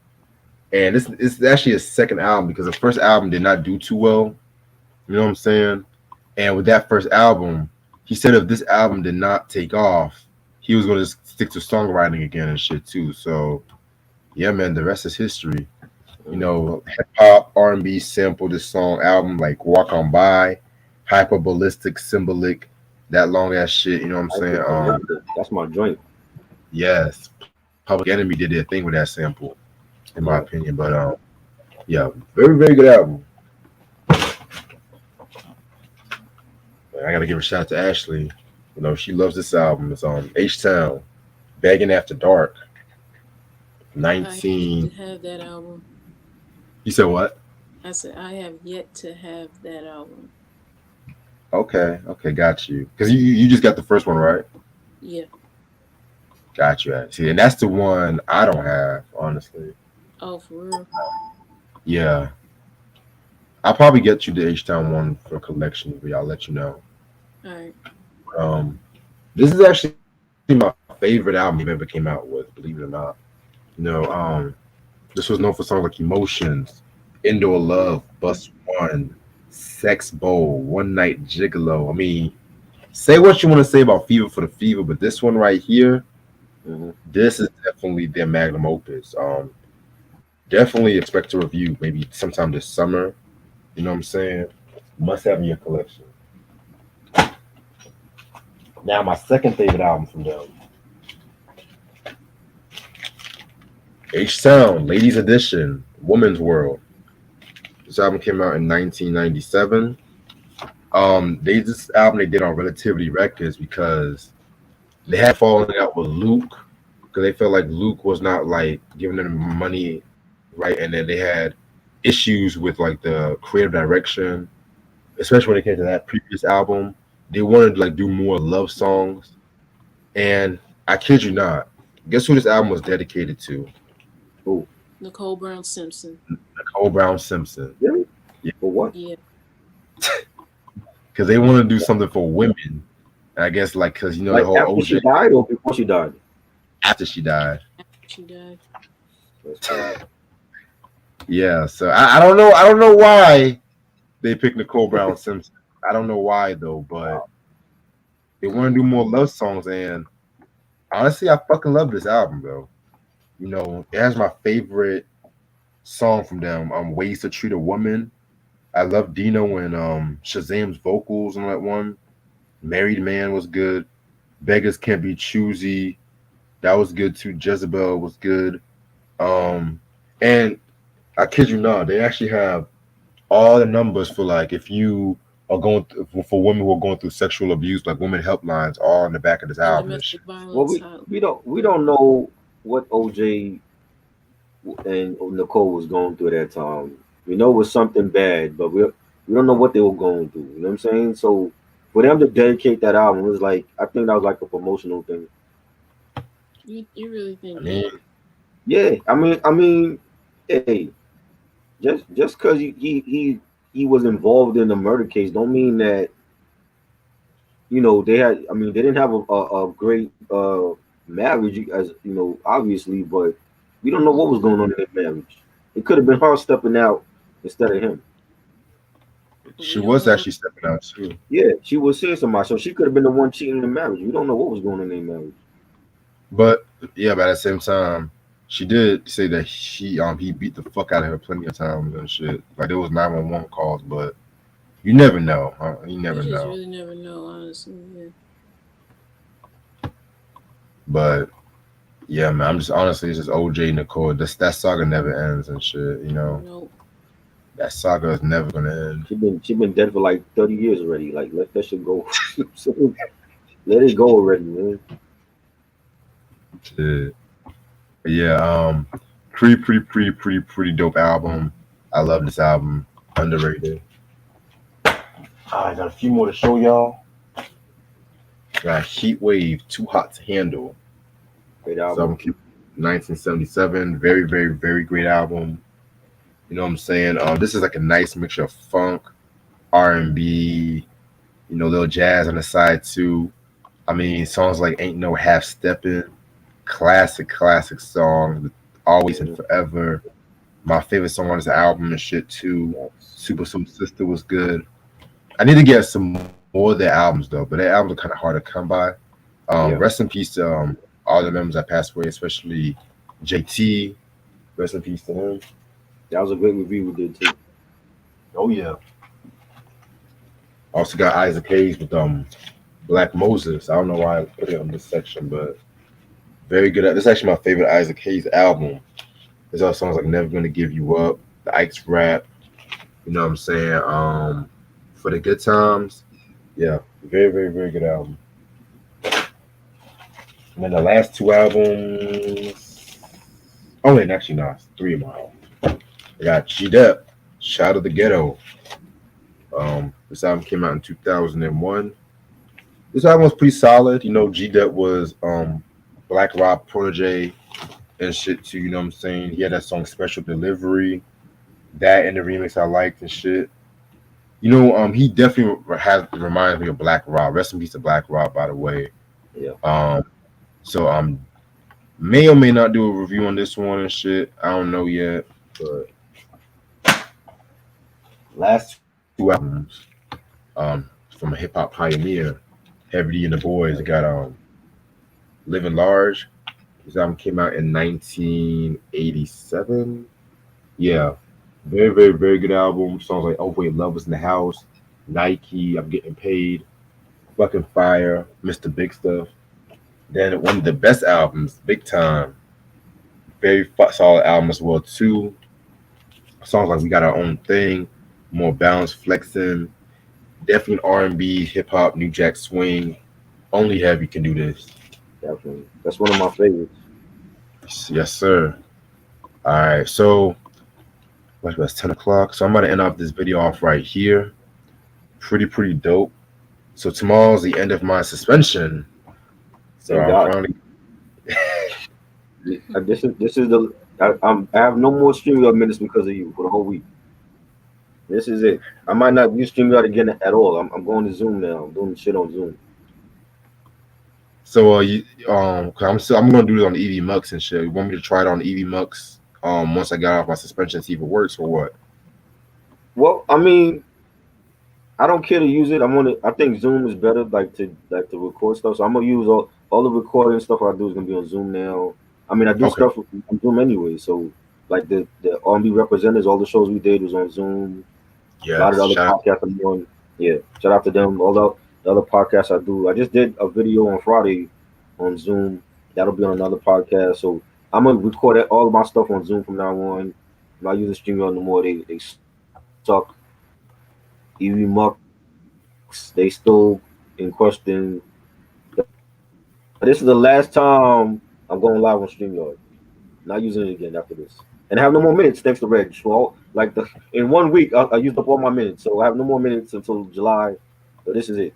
And this is actually his second album because the first album did not do too well. You know what I'm saying? And with that first album, he said if this album did not take off, he was going to stick to songwriting again and shit too. So, yeah, man, the rest is history. Hip hop, R&B sampled this album like "Walk On By," hyperballistic, symbolic, that long ass shit. You know what I'm saying? That's my joint. Yes, Public Enemy did their thing with that sample, in my opinion. But yeah, very very good album. I gotta give a shout out to Ashley. She loves this album. It's on H-Town, Begging After Dark. I have 19. to have that album. You said what? I said I have yet to have that album. Okay, got you. Because you just got the first one, right? Yeah. Got you. See, and that's the one I don't have, honestly. Oh, for real? Yeah, I'll probably get you the H Town one for collection, but I'll let you know. All right. Um, this is actually my favorite album he ever came out with, believe it or not. You know, this was known for songs like Emotions, Indoor Love, Bus One, Sex Bowl, One Night Gigolo. I mean, say what you want to say about Fever for the Fever, but this one right here, Hmm. this is definitely their magnum opus. Definitely expect a review maybe sometime this summer. You know what I'm saying? Must have in your collection. Now, my second favorite album from them, H Sound, Ladies Edition, Woman's World. This album came out in 1997. This album they did on Relativity Records because they had fallen out with Luke because they felt like Luke was not like giving them money right, and then they had issues with like the creative direction, especially when it came to that previous album. They wanted to like do more love songs, and I kid you not, guess who this album was dedicated to? Oh, Nicole Brown Simpson. Nicole Brown Simpson. really? Yeah, For what? Yeah. because they wanted to do something for women. And I guess like because you know the Like whole after OJ she died or before she died? after she died. After she died. That's crazy. Yeah, so I don't know why they picked Nicole Brown Simpson. I don't know why though, but they want to do more love songs, and honestly, I fucking love this album, bro. You know, it has my favorite song from them, "Ways to Treat a Woman." I love Dino and Shazam's vocals on that one. "Married Man" was good. "Beggars Can't Be Choosy," that was good too. "Jezebel" was good. Um, and I kid you not, they actually have all the numbers for like if you are going for women who are going through sexual abuse, like women helplines, all in the back of this And album and shit. domestic Well, violence we hotline. we don't we don't know what OJ and Nicole was going through at that time. We know it was something bad, but we don't know what they were going through. You know what I'm saying? So for them to dedicate that album, it was like I think that was like a promotional thing. You really I think that? mean, Yeah, hey, just because he was involved in the murder case, don't mean that they had. I mean, they didn't have a great marriage, as you know, obviously, but we don't know what was Mm-hmm. going on in their marriage. It could have been her stepping out instead of him. We she don't was know. actually stepping out too. Yeah, she was seeing somebody, so she could have been the one cheating in the marriage. We don't know what was going on in their marriage. But yeah, but at the same time, she did say that he beat the fuck out of her plenty of times and shit. Like there was 911 calls, but you never know. Huh? You You never just know. really never know, honestly. Yeah. But yeah, man, I'm just honestly it's just OJ Nicole. That saga never ends and shit. You know Nope. that saga is never gonna end. She been dead for like 30 years already. Like let that shit go. So, let it go already, man. Shit. But yeah, pretty dope album. I love this album. Underrated. I got a few more to show y'all. Got Heat Wave, Too Hot to Handle. Great So album. 1977. Very great album. You know what I'm saying? This is like a nice mixture of funk, R&B, you know, little jazz on the side too. I mean, songs like Ain't No Half Steppin', classic song, Always and Mhm. Forever. My favorite song on this album and shit too. Yes. Super Soul Sister was good. I need to get some more of their albums though, but their albums are kind of hard to come by. Yeah. Rest in peace to all the members that passed away, especially JT. Rest in peace to him. That was a great review we did too. Oh yeah. Also got Isaac Hayes with Black Moses. I don't know why I put it on this section, but very good. This is actually my favorite Isaac Hayes album. There's all songs like Never Gonna Give You Up, the Ike's Rap, you know what I'm saying? For the Good Times. Yeah, very good album. And then the last two albums. Oh wait, actually no, it's three of my albums. I got G Dep, Shout of the Ghetto. This album came out in 2001. This album was pretty solid. You know, G Dep was Black Rob protege and shit too. You know what I'm saying? He had that song Special Delivery. That and the remix I liked and shit. You know, he definitely has reminds me of Black Rob. Rest in peace to Black Rob, by the way. Yeah. So may or may not do a review on this one and shit. I don't know yet, but last two albums, from a hip hop pioneer, Heavy D and the Boys got Living Large. This album came out in 1987. Yeah, very, very, very good album. Songs like "Oh Wait, Love Was in the House," Nike, "I'm Getting Paid," fucking fire, Mr. Big Stuff. Then one of the best albums, Big Time, very solid album as well too. Songs like "We Got Our Own Thing," more balanced, flexing, definitely R&B, hip hop, New Jack Swing. Only Heavy can do this. Definitely. That's one of my favorites. Yes, sir. All right, so it's 10 o'clock. So I'm about to end off this video off right here. Pretty dope. So tomorrow's the end of my suspension. So Thank I'm God. finally. This is the I have no more StreamYard minutes because of you for the whole week. This is it. I might not use StreamYard again at all. I'm going to Zoom now. I'm doing shit on Zoom. So I'm gonna do it on the EV Mux and shit. You want me to try it on the EV Mux once I got off my suspension, see if it works or what? Well, I mean, I don't care to use it. I think Zoom is better, like to record stuff. So I'm gonna use all the recording stuff I do is gonna be on Zoom now. I mean, I do stuff on Zoom anyway. So like the R&B representatives, all the shows we did was on Zoom. Yeah. A lot of the other podcasts I'm on. Yeah, shout out to them. All the other podcasts I do. I just did a video on Friday on Zoom. That'll be on another podcast. So I'm gonna record all of my stuff on Zoom from now on. I'm not using StreamYard no more. They suck. EV Mux, they still in question. This is the last time I'm going live on StreamYard. Not using it again after this. And I have no more minutes thanks to Reg. So in 1 week, I used up all my minutes. So I have no more minutes until July. So this is it.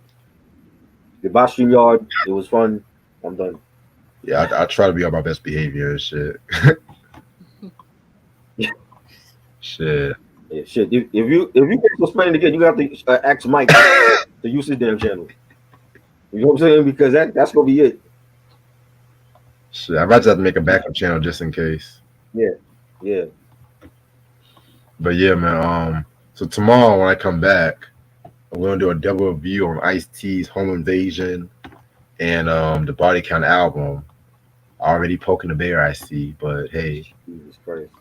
Goodbye, StreamYard. It was fun. I'm done. Yeah, I try to be on my best behavior and shit. Shit. Yeah, shit. If you get suspended again, you have to ask Mike to use his damn channel. You know what I'm saying? Because that's gonna be it. Shit, I'd rather have to make a backup channel just in case. Yeah. But yeah, man. So tomorrow when I come back, I'm gonna do a double review on Ice-T's Home Invasion and the Body Count album. Already poking the bear, I see, but hey. Jesus Christ.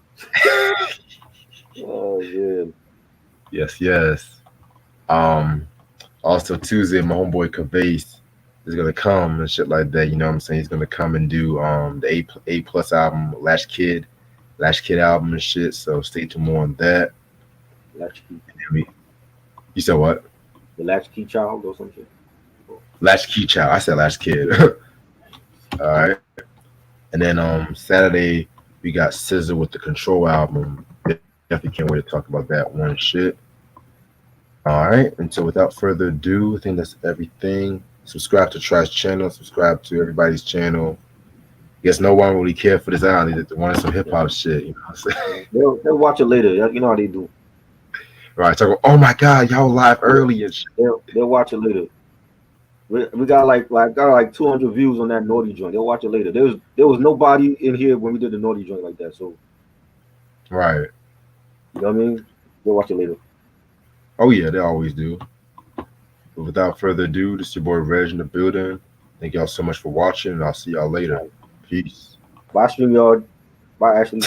Oh yeah. Yes. Also Tuesday, my homeboy Cavase is gonna come and shit like that. You know what I'm saying? He's gonna come and do the A Plus album, Latch Kid album and shit. So stay tuned more on that. Latchkey. You said what? The Latchkey Child or some shit. Latchkey Child. I said Latch Kid. All right. And then Saturday we got SZA with the Control album. Definitely can't wait to talk about that one shit. All right. And so without further ado, I think that's everything. Subscribe to Tri's channel. Subscribe to everybody's channel. Guess no one really care for this album. They wanted some hip hop shit. You know what I'm saying? They'll watch it later. You know how they do. Right. Talk about, oh my God, y'all live early and shit. They'll watch it later. We got like 200 views on that Naughty joint. They'll watch it later. There was nobody in here when we did the Naughty joint like that. So right. You know what I mean? They'll watch it later. Oh yeah, they always do. But without further ado, this is your boy Reg in the building. Thank y'all so much for watching, and I'll see y'all later. Peace. Bye, StreamYard. Bye, Ashley.